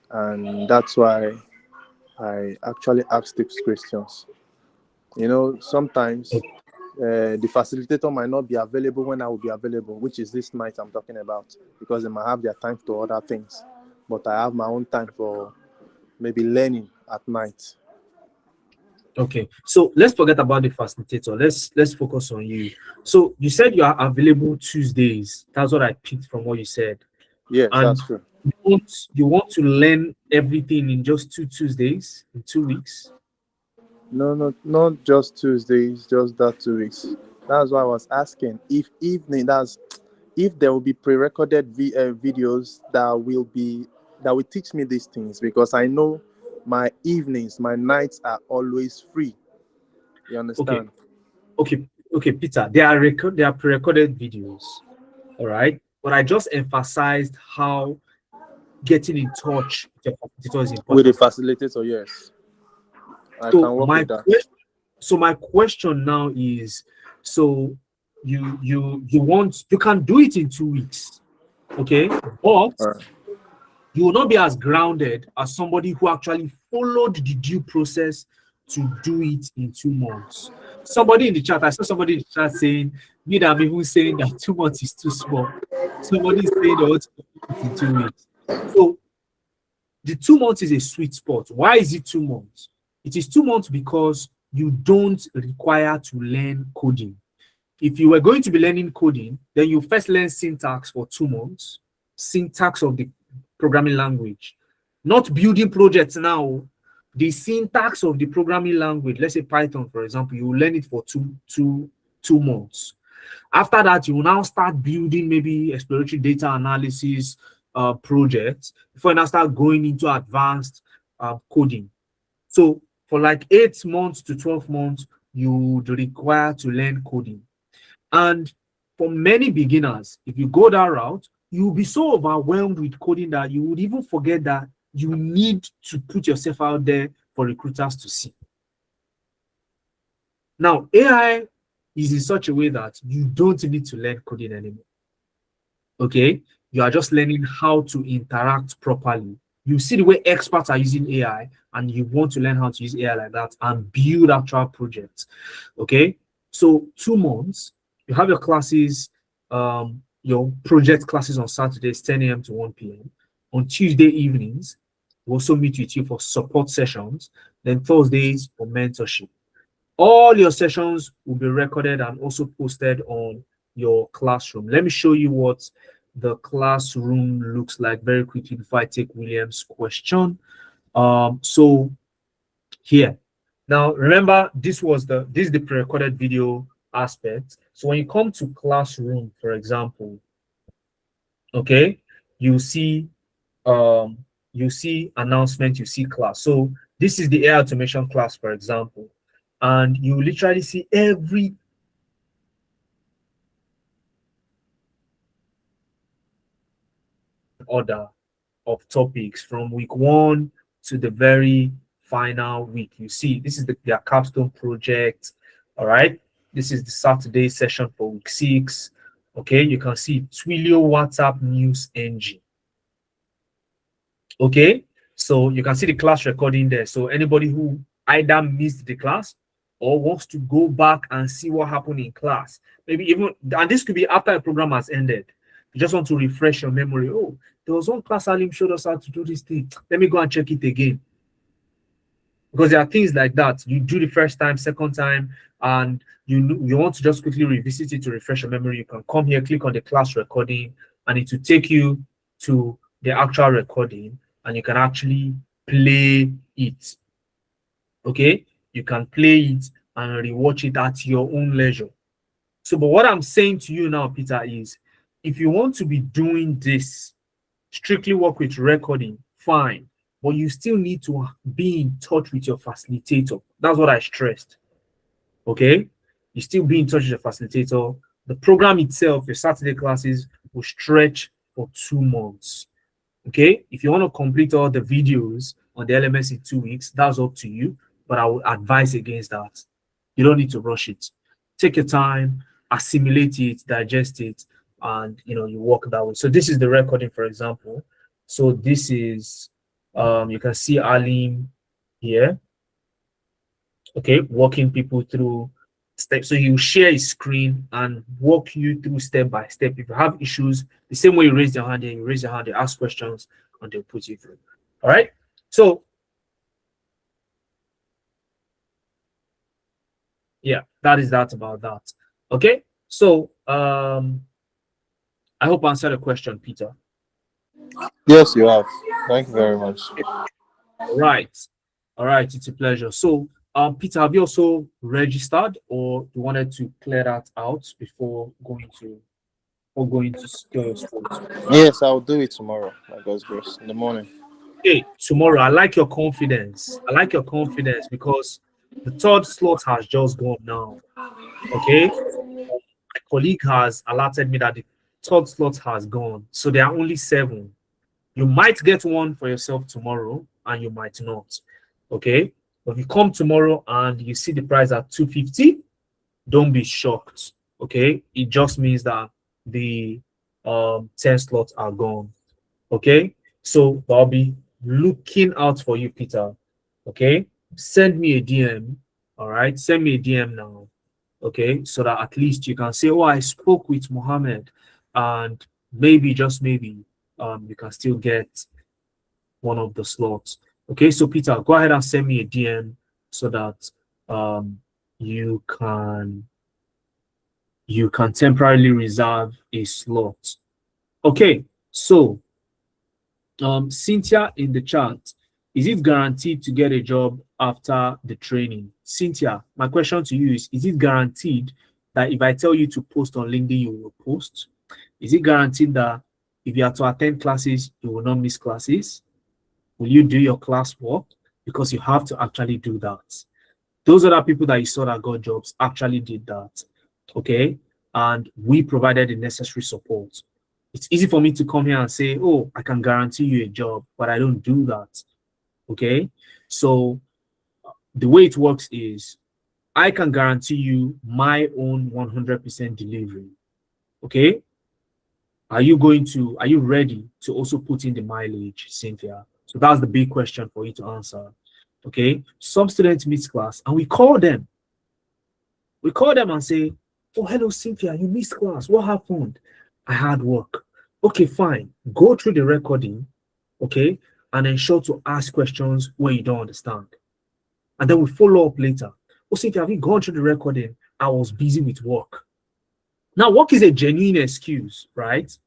and that's why I actually ask these questions. Sometimes the facilitator might not be available when I will be available, which is this night I'm talking about, because they might have their time to other things. But I have my own time for maybe learning at night. Okay, so let's forget about the facilitator. Let's focus on you. So you said you are available Tuesdays. That's what I picked from what you said. Yes, And that's true. you want to learn everything in just 2 Tuesdays in 2 weeks? No, not just Tuesdays, just that 2 weeks. That's why I was asking if there will be pre-recorded videos that will teach me these things, because I know my evenings, my nights are always free. You Okay, understand? okay, Peter. They are pre-recorded videos, all right. But I just emphasized how getting in touch with your facilitator is With a important. facilitator, yes, I So can work my with that. my question now is, so you can do it in 2 weeks, okay, but All right. you will not be as grounded as somebody who actually followed the due process to do it in 2 months. Somebody in the chat, I saw somebody in the chat saying, me that I'm even saying that 2 months is too small. Somebody is saying they want to complete it in 2 weeks. So the 2 months is a sweet spot. Why is it 2 months? It is 2 months because you don't require to learn coding. If you were going to be learning coding, then you first learn syntax for 2 months, syntax of the programming language, not building projects now. The syntax of the programming language, let's say Python, for example, you will learn it for 2 months. After that, you will now start building maybe exploratory data analysis projects before you now start going into advanced coding. So for like 8 months to 12 months, you would require to learn coding. And for many beginners, if you go that route, you'll be so overwhelmed with coding that you would even forget that you need to put yourself out there for recruiters to see. Now, AI is in such a way that you don't need to learn coding anymore. Okay, you are just learning how to interact properly. You see the way experts are using AI, and you want to learn how to use AI like that and build actual projects. Okay, so 2 months, you have your classes, your project classes on Saturdays, 10 a.m. to 1 p.m. On Tuesday evenings, we also meet with you for support sessions. Then Thursdays for mentorship. All your sessions will be recorded and also posted on your classroom. Let me show you what the classroom looks like very quickly before I take William's question. So here, now remember this is the pre-recorded video aspect. So when you come to classroom, for example, okay, you see um you see announcement, you see class. So this is the AI automation class, for example, and you literally see every order of topics from week 1 to the very final week. You see, this is their capstone project. All right. This is the Saturday session for week 6. Okay, you can see Twilio WhatsApp News Engine. Okay, so you can see the class recording there. So anybody who either missed the class or wants to go back and see what happened in class, maybe even, and this could be after the program has ended. You just want to refresh your memory. Oh, there was one class Alim showed us how to do this thing. Let me go and check it again. Because there are things like that. You do the first time, second time, and you want to just quickly revisit it to refresh your memory. You can come here, click on the class recording, and it will take you to the actual recording, and you can actually play it. Okay, you can play it and rewatch it at your own leisure. So, but what I'm saying to you now, Peter, is if you want to be doing this, strictly work with recording, fine, but you still need to be in touch with your facilitator. That's what I stressed. Okay, you still be in touch with your facilitator. The program itself, your Saturday classes, will stretch for 2 months. Okay, if you want to complete all the videos on the LMS in 2 weeks, that's up to you, but I would advise against that. You don't need to rush it. Take your time, assimilate it, digest it, and you work that way. So this is the recording, for example. So this is you can see Alim here. Okay, walking people through steps. So he'll share his screen and walk you through step by step. If you have issues, the same way you raise your hand, you raise your hand, you ask questions, and they'll put you through. All right. So yeah, that is that about that. Okay. So I hope I answered the question, Peter. Yes, you have. Thank you very much. All right. All right, it's a pleasure. So Peter, have you also registered, or you wanted to clear that out before going to secure your sport? Yes, I'll do it tomorrow, by God's grace, in the morning. Okay, tomorrow. I like your confidence. I like your confidence because the 3rd slot has just gone now. Okay, my colleague has alerted me that the 3rd slot has gone, so there are only 7. You might get one for yourself tomorrow, and you might not. Okay, but if you come tomorrow and you see the price at 250, don't be shocked. Okay, it just means that the 10 slots are gone. Okay, so I'll be looking out for you, Peter. Okay, send me a DM. All right, send me a DM now. Okay, so that at least you can say, oh, I spoke with Mohammed, and maybe, just maybe, you can still get one of the slots. Okay, so Peter, go ahead and send me a DM so that you can temporarily reserve a slot. Okay, so Cynthia in the chat, is it guaranteed to get a job after the training? Cynthia, my question to you is it guaranteed that if I tell you to post on LinkedIn, you will post? Is it guaranteed that if you are to attend classes, you will not miss classes? Will you do your classwork? Because you have to actually do that. Those other people that you saw that got jobs actually did that. Okay, and we provided the necessary support. It's easy for me to come here and say, oh, I can guarantee you a job, but I don't do that. Okay, so the way it works is I can guarantee you my own 100% delivery. Okay, are you ready to also put in the mileage, Cynthia? So that's the big question for you to answer. Okay, some students miss class and we call them. We call them and say, oh, hello, Cynthia, you missed class. What happened? I had work. Okay, fine. Go through the recording, okay, and ensure to ask questions where you don't understand. And then we follow up later. Oh, Cynthia, have you gone through the recording? I was busy with work. Now, work is a genuine excuse, right?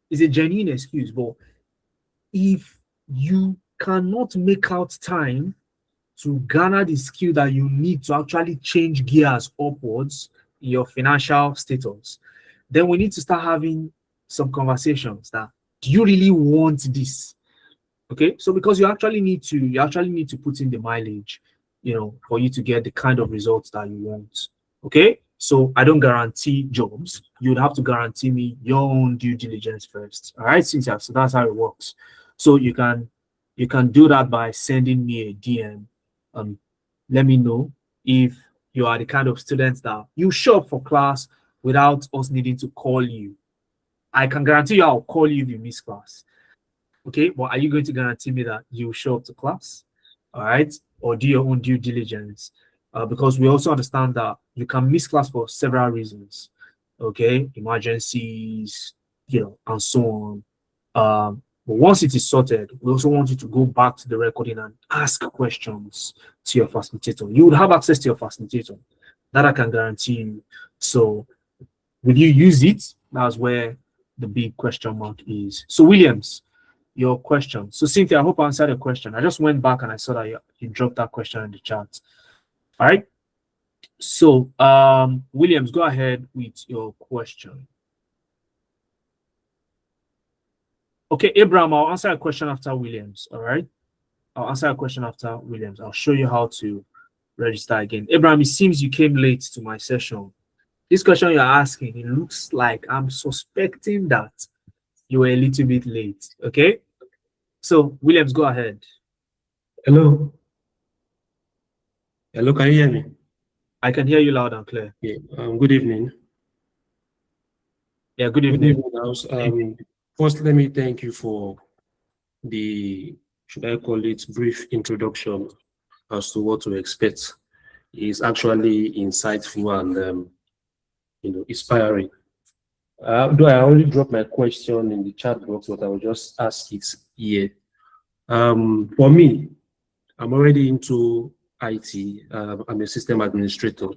It's a genuine excuse, but if you cannot make out time to garner the skill that you need to actually change gears upwards in your financial status, then we need to start having some conversations that, do you really want this? Okay, so because you actually need to put in the mileage, for you to get the kind of results that you want. Okay, so I don't guarantee jobs. You would have to guarantee me your own due diligence first. All right, Cynthia. So that's how it works. So you can You can do that by sending me a DM. Let me know if you are the kind of students that you show up for class without us needing to call you. I can guarantee you I'll call you if you miss class. Okay, but are you going to guarantee me that you show up to class? All right, or do your own due diligence? Because we also understand that you can miss class for several reasons. Okay, emergencies, and so on. But once it is sorted, we also want you to go back to the recording and ask questions to your facilitator. You would have access to your facilitator. That I can guarantee you. So, will you use it? That's where the big question mark is. So, Williams, your question. So, Cynthia, I hope I answered the question. I just went back and I saw that you dropped that question in the chat. All right. So, Williams, go ahead with your question. Okay, Abraham, I'll answer a question after Williams. All right. I'll answer a question after Williams. I'll show you how to register again. Abraham, it seems you came late to my session. This question you're asking, it looks like I'm suspecting that you were a little bit late. Okay. So, Williams, go ahead. Hello. Hello, can you hear me? I can hear you loud and clear. Yeah. Good evening. Yeah, good evening. Good evening. First, let me thank you for the, should I call it, brief introduction as to what to expect. It's actually insightful and inspiring. Though I already dropped my question in the chat box, but I will just ask it here. For me, I'm already into IT. I'm a system administrator,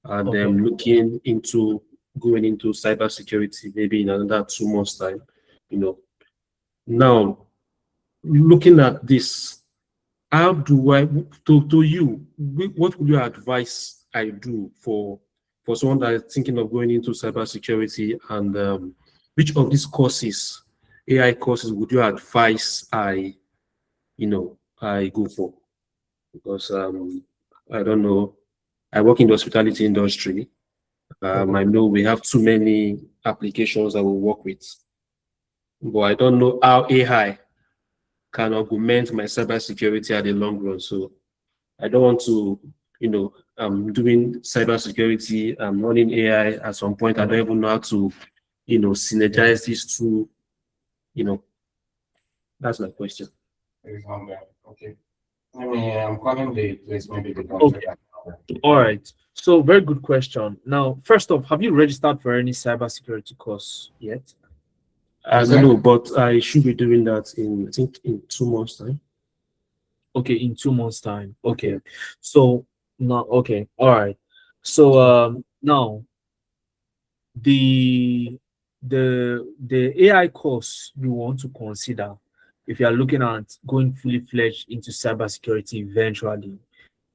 and I'm looking into going into cybersecurity maybe in another 2 months' time. Now looking at this, how do I to you? What would you advise I do for someone that is thinking of going into cybersecurity, and which of these courses, AI courses, would you advise I go for? Because I don't know, I work in the hospitality industry. I know we have too many applications that we work with, but I don't know how AI can augment my cybersecurity at the long run. So I don't want to, I'm doing cybersecurity, I'm running AI. At some point, I don't even know how to, synergize these two. That's my question. Okay. I'm calling the place maybe the Okay. All right. So very good question. Now, first off, have you registered for any cybersecurity course yet? I don't know, but I should be doing that I think in 2 months' time. Okay, in 2 months' time. Okay. So now, okay, all right. So now the AI course you want to consider if you are looking at going fully fledged into cybersecurity eventually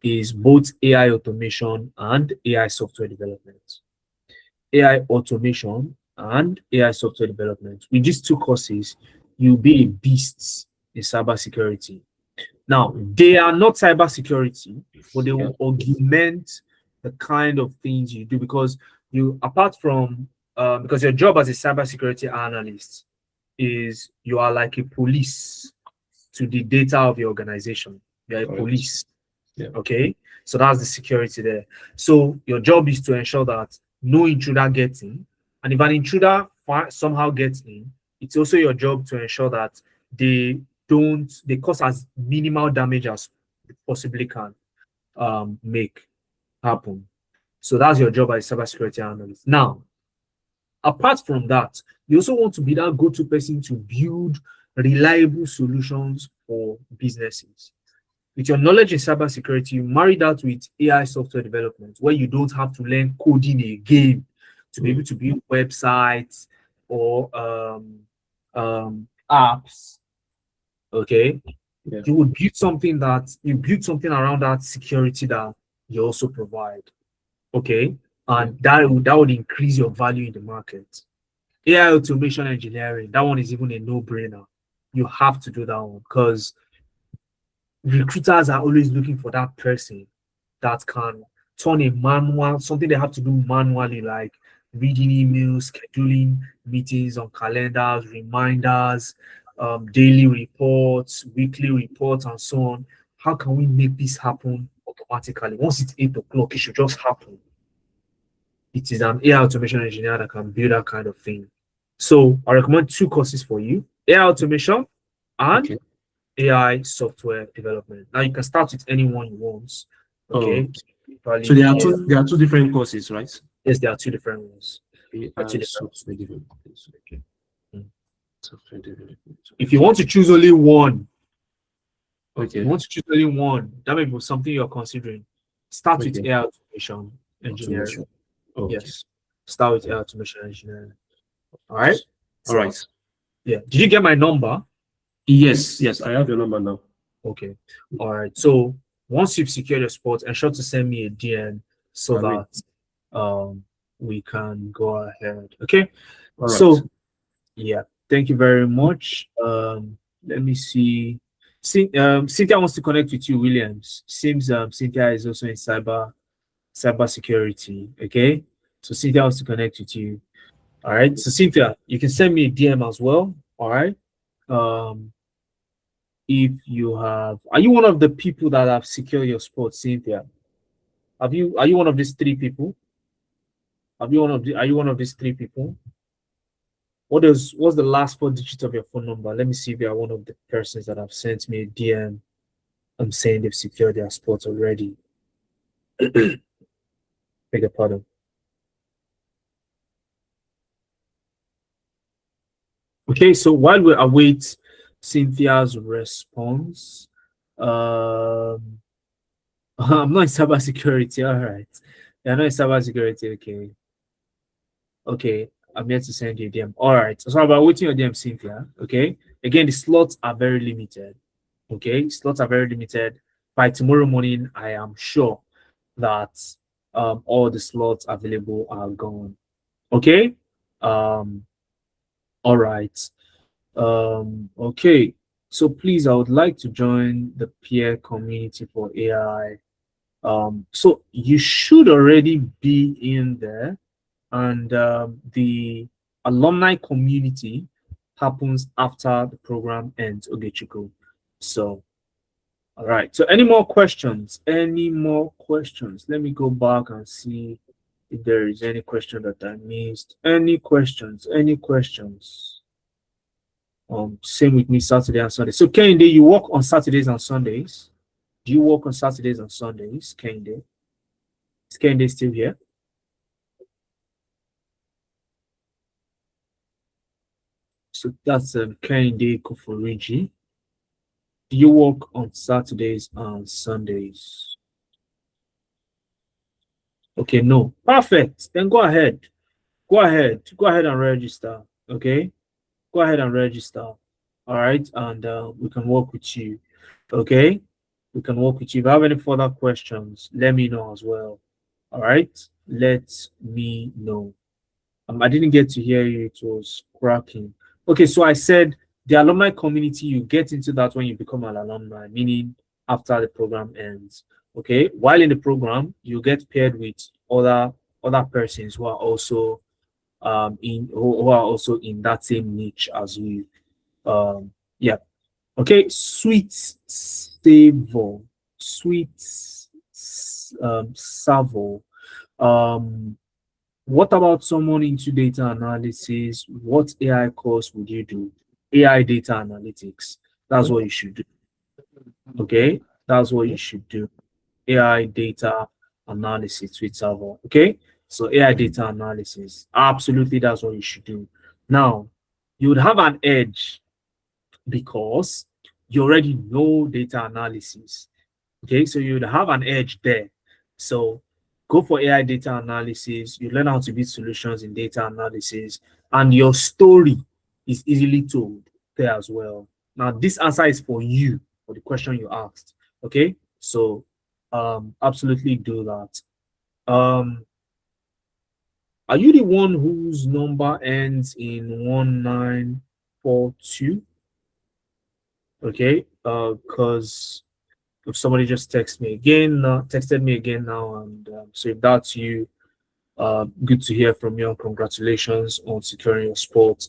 is both AI automation and AI software development. AI automation and AI software development. With these 2 courses, you'll be a beast in cybersecurity. Now, they are not cybersecurity, but they will augment the kind of things you do because apart from, because your job as a cybersecurity analyst is you are like a police to the data of your organization. You're a police. Yeah. Okay. So that's the security there. So your job is to ensure that no intruder gets in. And if an intruder somehow gets in, it's also your job to ensure that they cause as minimal damage as possibly can make happen. So that's your job as a cybersecurity analyst. Now, apart from that, you also want to be that go-to person to build reliable solutions for businesses. With your knowledge in cybersecurity, you marry that with AI software development, where you don't have to learn coding again to be able to build websites or apps. Okay, you would build something around that security that you also provide. Okay, and that would increase your value in the market. AI automation engineering, that one is even a no-brainer. You have to do that one because recruiters are always looking for that person that can turn a manual, something they have to do manually, like reading emails, scheduling meetings on calendars, reminders, daily reports, weekly reports, and so on. How can we make this happen automatically? Once it's 8 o'clock, it should just happen. It is an AI automation engineer that can build that kind of thing. So I recommend 2 courses for you: AI automation and Okay. AI software development. Now you can start with any one you want. Okay. So there are two different courses, right? Yes, there are 2 different ones. AI software development. Okay. Software development. If you want to choose only one, Okay. you want to choose only one, that may be something you're considering. Start with Okay. AI automation engineering. Automation. Okay. Yes. Start with AI automation engineering. All right. All right. Yeah. Did you get my number? Yes, I have your number now. Okay. All right. So once you've secured your spot, ensure to send me a DM so that we can go ahead. Okay. All right. So yeah, thank you very much. Let me see. Cynthia wants to connect with you, Williams. Seems Cynthia is also in cyber security. Okay. So Cynthia wants to connect with you. All right. So Cynthia, you can send me a DM as well. All right. If you have, are you one of the people that have secured your spot, Cynthia? Are you one of these 3 people? Are you one of these 3 people? What's the last 4 digits of your phone number? Let me see if you are one of the persons that have sent me a DM. I'm saying they've secured their spot already. Beg your pardon. Okay, so while we await Cynthia's response, I'm not in cybersecurity. All right, you're not in cybersecurity. Okay, okay. I'm here to send you a DM. All right. So about waiting your DM, Cynthia. Okay. Again, the slots are very limited. Okay, slots are very limited. By tomorrow morning, I am sure that all the slots available are gone. Okay. All right. Okay. So please, I would like to join the peer community for AI. So you should already be in there, and the alumni community happens after the program ends, Ogechiko. So all right. So any more questions? Any more questions? Let me go back and see if there is any question that I missed. Any questions? Any questions? Same with me, Saturday and Sunday. So Kende, you work on Saturdays and Sundays? Do you work on Saturdays and Sundays, Kende? Is Kende still here? So that's Kende Koforiji. Do you work on Saturdays and Sundays? Okay, no. Perfect. Then go ahead. Go ahead and register. Okay, go ahead and register. All right, and we can work with you. Okay, we can work with you. If you have any further questions, let me know as well. All right, let me know. I didn't get to hear you. It was cracking. Okay, so I said the alumni community, you get into that when you become an alumni, meaning after the program ends. Okay, while in the program, you get paired with other persons who are also who are also in that same niche as you. Yeah. Okay, sweet savo, sweet savo. What about someone into data analysis? What AI course would you do? AI data analytics. That's what you should do. Okay, that's what you should do. AI data analysis with Savo. Okay, so AI data analysis. Absolutely, that's what you should do. Now, you would have an edge because you already know data analysis. Okay, so you would have an edge there. So go for AI data analysis. You learn how to build solutions in data analysis, and your story is easily told there as well. Now, this answer is for you for the question you asked. Okay, so absolutely do that. Are you the one whose number ends in 1942? Okay, because if somebody just texted me again now, and so if that's you, good to hear from you. Congratulations on securing your spot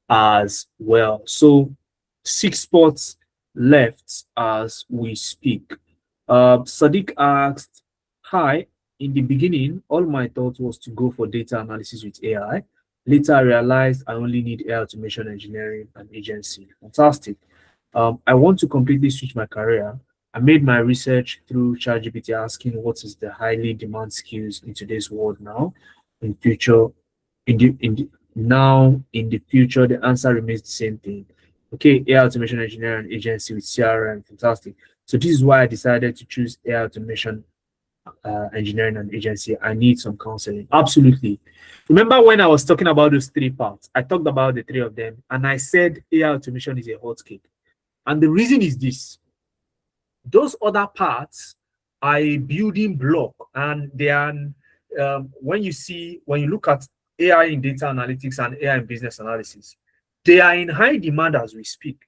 as well. So 6 spots left as we speak. Sadiq asked, hi, in the beginning, all my thought was to go for data analysis with AI. Later, I realized I only need AI automation engineering and agency. Fantastic. I want to completely switch my career. I made my research through ChatGPT asking what is the highly demand skills in today's world now. In future, in the future, the answer remains the same thing. Okay, AI automation engineering agency with CRM, fantastic. So this is why I decided to choose AI automation engineering and agency. I need some counseling. Absolutely. Remember when I was talking about those 3 parts? I talked about the 3 of them, and I said AI automation is a hot cake. And the reason is this: those other parts are a building block, and they are when you look at AI in data analytics and AI in business analysis, they are in high demand as we speak,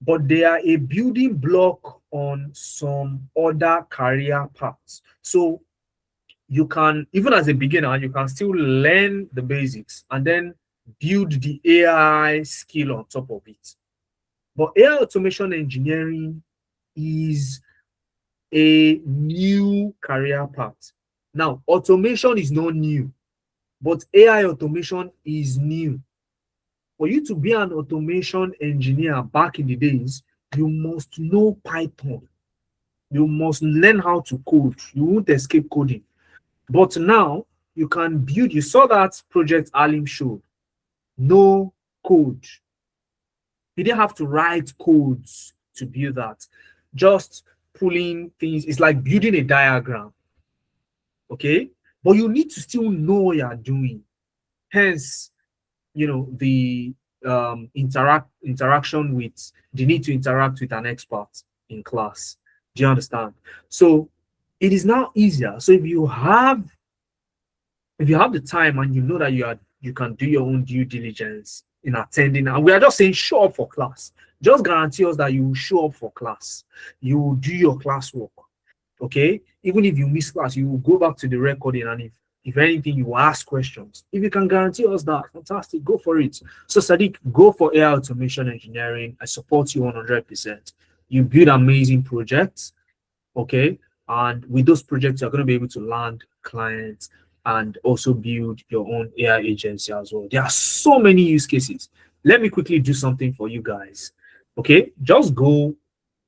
but they are a building block on some other career paths. So you can, even as a beginner, you can still learn the basics and then build the AI skill on top of it. But AI automation engineering is a new career path. Now, automation is not new, but AI automation is new. For you to be an automation engineer back in the days, you must know Python. You must learn how to code. You won't escape coding. But now you can build, you saw that project Alim showed, no code. You didn't have to write codes to build that. Just pulling things, it's like building a diagram. Okay, but you need to still know what you're doing. Hence, the interaction with the need to interact with an expert in class. Do you understand? So it is now easier. So if you have the time and you know that you can do your own due diligence in attending, and we are just saying show up for class. Just guarantee us that you will show up for class. You will do your classwork. Okay, even if you miss class, you will go back to the recording, and if anything, you will ask questions. If you can guarantee us that, fantastic, go for it. So Sadiq, go for AI automation engineering. I support you 100%. You build amazing projects, okay, and with those projects, you're going to be able to land clients and also build your own AI agency as well. There are so many use cases. Let me quickly do something for you guys. Okay, just go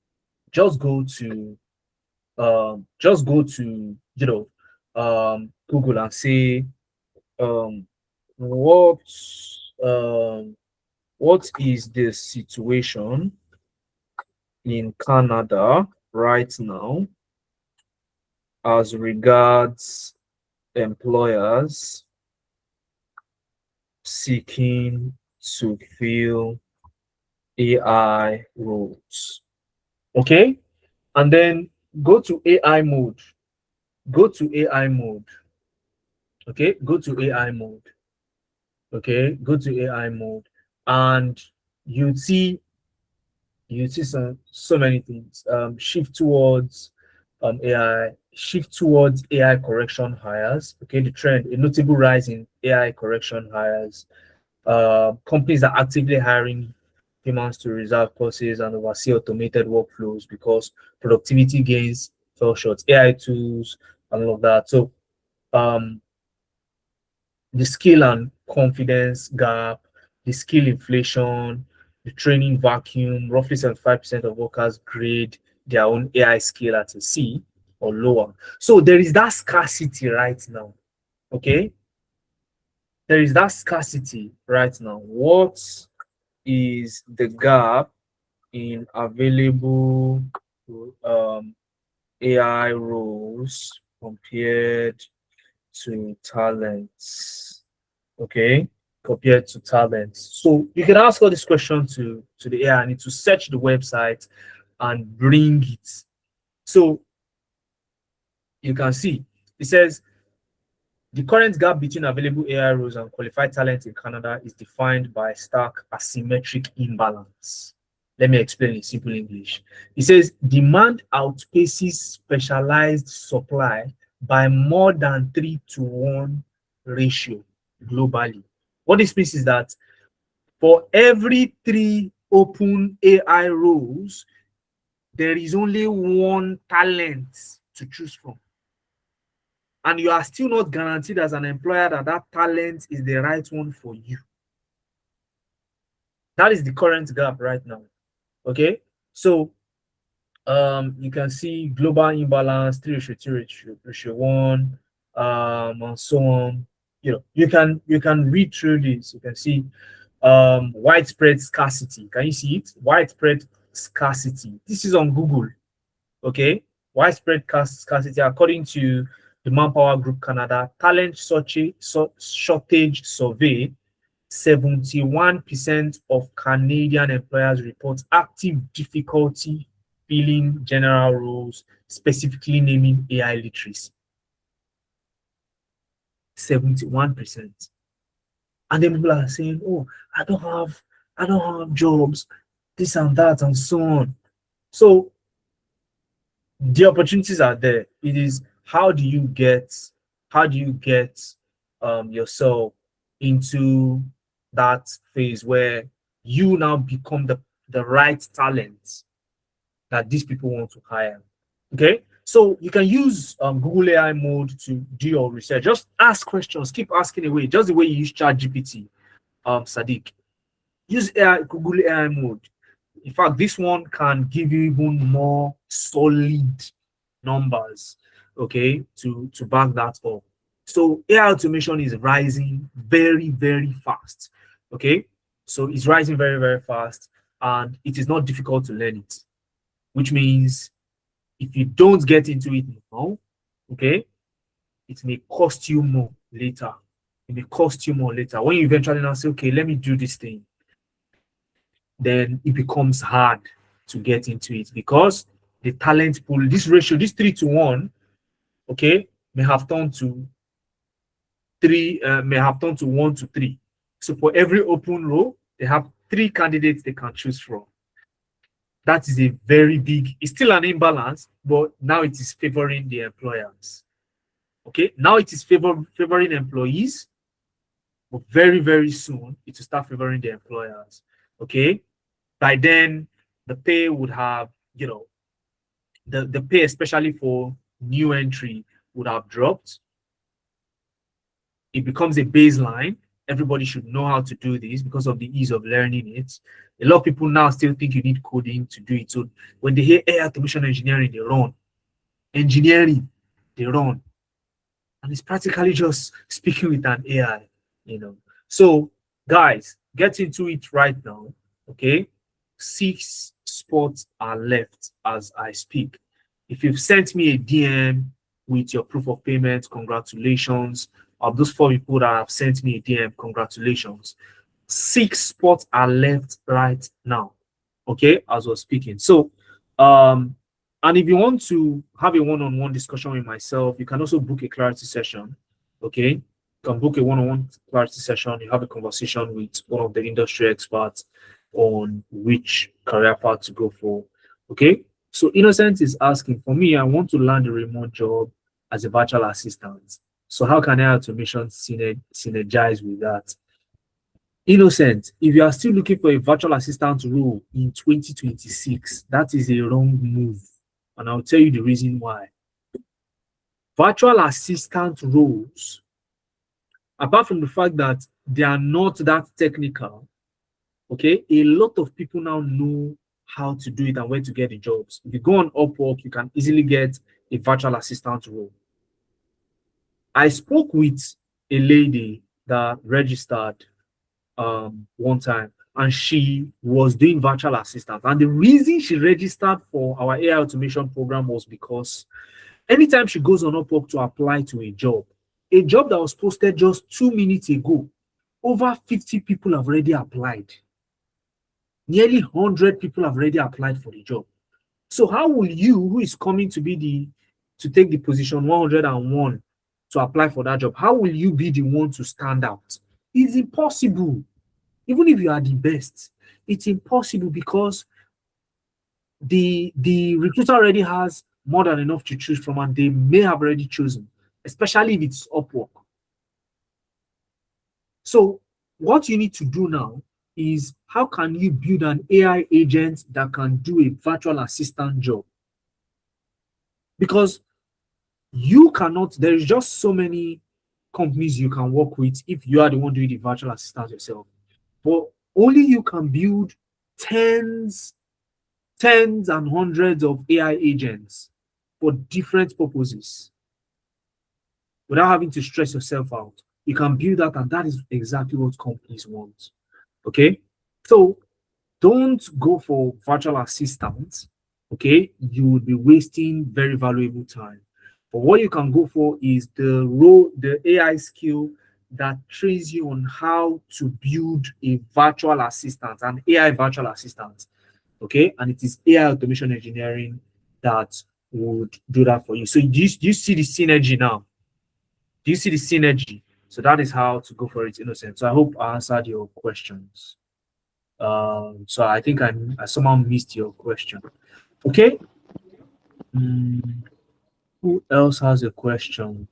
to Google and say um what what is the situation in Canada right now as regards employers seeking to fill AI roles. Okay, and then go to AI mode. Go to AI mode. Okay, go to AI mode. Okay, go to AI mode, and you see so many things. Shift towards AI. Shift towards AI correction hires. Okay, the trend, a notable rise in AI correction hires. Companies are actively hiring humans to reserve courses and oversee automated workflows because productivity gains fell short. AI tools and all of that. So the skill and confidence gap, the skill inflation, the training vacuum, roughly 75% of workers grade their own AI skill at a C or lower. So there is that scarcity right now. Okay. There is that scarcity right now. What is the gap in available AI roles compared to talents? Okay, compared to talents. So you can ask all this question to the AI. I need to search the website and bring it. So you can see it says the current gap between available AI roles and qualified talent in Canada is defined by stark asymmetric imbalance. Let me explain in simple English. It says demand outpaces specialized supply by more than 3-to-1 ratio globally. What this means is that for every 3 open AI roles, there is only one talent to choose from. And you are still not guaranteed as an employer that that talent is the right one for you. That is the current gap right now. Okay. So you can see global imbalance, 3:2:1, and so on. You can read through this. You can see widespread scarcity. Can you see it? Widespread scarcity. This is on Google. Okay, widespread scarcity according to the Manpower Group Canada talent shortage survey. 71% of Canadian employers report active difficulty filling general roles, specifically naming AI literacy. 71%. And then people are saying, oh, I don't have jobs, this and that, and so on. So the opportunities are there. It is how do you get yourself into that phase where you now become the right talent that these people want to hire. Okay, so you can use Google AI mode to do your research. Just ask questions, keep asking away, just the way you use ChatGPT. Sadiq, use Google AI mode. In fact, this one can give you even more solid numbers, okay, to back that up. So AI automation is rising very, very fast. Okay, so it's rising very, very fast, and it is not difficult to learn it, which means if you don't get into it now, okay, it may cost you more later. It may cost you more later. When you eventually now say, okay, let me do this thing, then it becomes hard to get into it because the talent pool, this ratio, this 3:1, okay, may have turned to 1:3. So for every open role, they have 3 candidates they can choose from. That is a very big, it's still an imbalance, but now it is favoring the employers. Okay, now it is favoring employees, but very, very soon it will start favoring the employers. Okay, by then the pay would have, the pay, especially for new entry, would have dropped. It becomes a baseline. Everybody should know how to do this because of the ease of learning it. A lot of people now still think you need coding to do it. So when they hear AI automation engineering, they run. Engineering, they run. And it's practically just speaking with an AI, So guys, get into it right now. Okay. 6 spots are left as I speak. If you've sent me a DM with your proof of payment, congratulations. Of those 4 people that have sent me a DM, congratulations. 6 spots are left right now. Okay, as we're speaking. So, and if you want to have a one-on-one discussion with myself, you can also book a clarity session. Okay, you can book a one-on-one clarity session. You have a conversation with one of the industry experts on which career path to go for. Okay, so Innocent is asking, for me, I want to land a remote job as a virtual assistant. So how can AI automation synergize with that? Innocent, if you are still looking for a virtual assistant role in 2026, that is a wrong move. And I'll tell you the reason why. Virtual assistant roles, apart from the fact that they are not that technical, okay, a lot of people now know how to do it and where to get the jobs. If you go on Upwork, you can easily get a virtual assistant role. I spoke with a lady that registered one time, and she was doing virtual assistant. And the reason she registered for our AI automation program was because anytime she goes on Upwork to apply to a job that was posted just 2 minutes ago, over 50 people have already applied. Nearly 100 people have already applied for the job. So how will you, who is coming to take the position 101 to apply for that job, how will you be the one to stand out? It's impossible. Even if you are the best, it's impossible because the recruiter already has more than enough to choose from, and they may have already chosen, especially if it's Upwork. So what you need to do now is how can you build an AI agent that can do a virtual assistant job? Because you cannot, there is just so many companies you can work with if you are the one doing the virtual assistant yourself. But only you can build tens and hundreds of AI agents for different purposes without having to stress yourself out. You can build that, and that is exactly what companies want. Okay, so don't go for virtual assistants. Okay, you will be wasting very valuable time. But what you can go for is the AI skill that trains you on how to build a virtual assistant, an AI virtual assistant. Okay, and it is AI automation engineering that would do that for you. So do you see the synergy now? Do you see the synergy? So that is how to go for it, Innocent. So I hope I answered your questions. So I think I somehow missed your question. Okay. Who else has a question?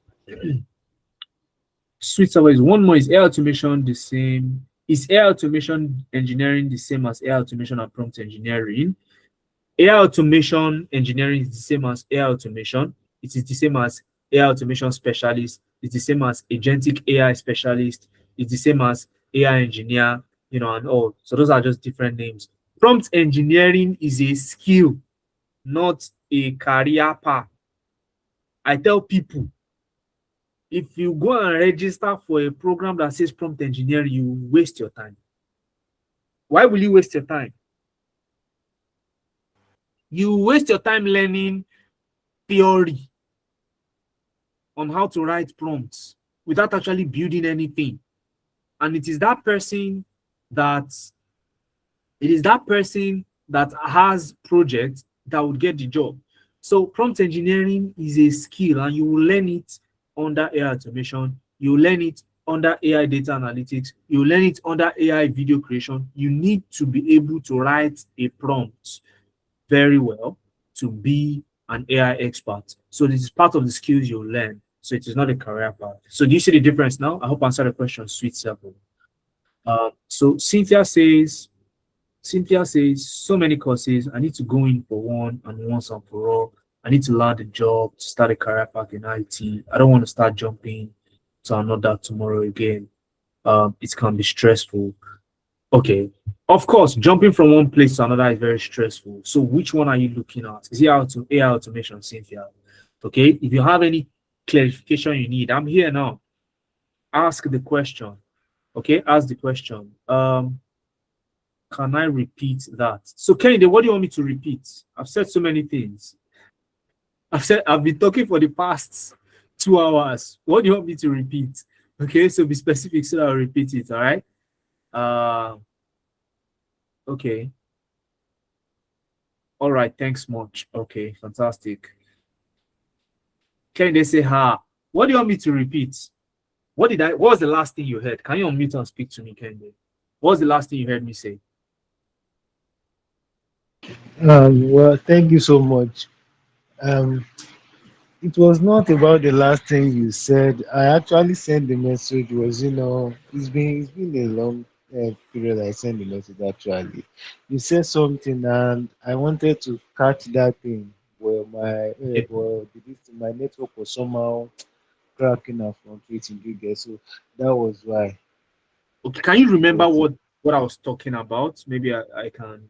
Sweet Surveys. One more, is AI automation the same? Is AI automation engineering the same as AI automation and prompt engineering? AI automation engineering is the same as AI automation. It is the same as AI automation specialist. It's the same as agentic AI specialist. It's the same as AI engineer, and all. So those are just different names. Prompt engineering is a skill, not a career path. I tell people, if you go and register for a program that says prompt engineering, you waste your time. Why will you waste your time? You waste your time learning theory on how to write prompts without actually building anything. And it is that person that has projects that would get the job. So prompt engineering is a skill, and you will learn it under AI automation. You learn it under AI data analytics. You learn it under AI video creation. You need to be able to write a prompt very well to be an AI expert. So this is part of the skills you'll learn. So it is not a career path. So do you see the difference now? I hope I answered the question, sweet circle. So Cynthia says, so many courses. I need to go in for one and once and for all. I need to land a job to start a career path in IT. I don't want to start jumping to another tomorrow again. It can be stressful. Okay. Of course, jumping from one place to another is very stressful. So which one are you looking at? Is it AI automation, Cynthia? Okay. If you have any clarification you need, I'm here now. Ask the question. Okay, ask the question. Can I repeat that? So Kennedy, what do you want me to repeat? I've said so many things. I've been talking for the past 2 hours. What do you want me to repeat? Okay, so be specific so I'll repeat it. All right. Okay. All right. Thanks much. Okay, fantastic. Kennedy say, what do you want me to repeat? What was the last thing you heard? Can you unmute and speak to me, Kennedy? What was the last thing you heard me say? Well, thank you so much. Um, it was not about the last thing you said. I actually sent the message. It's been a long period. I sent the message actually. You said something, and I wanted to catch that thing. Okay. My network was somehow cracking and fluctuating. You get so that was why. Okay. Can you remember But what I was talking about? Maybe I can.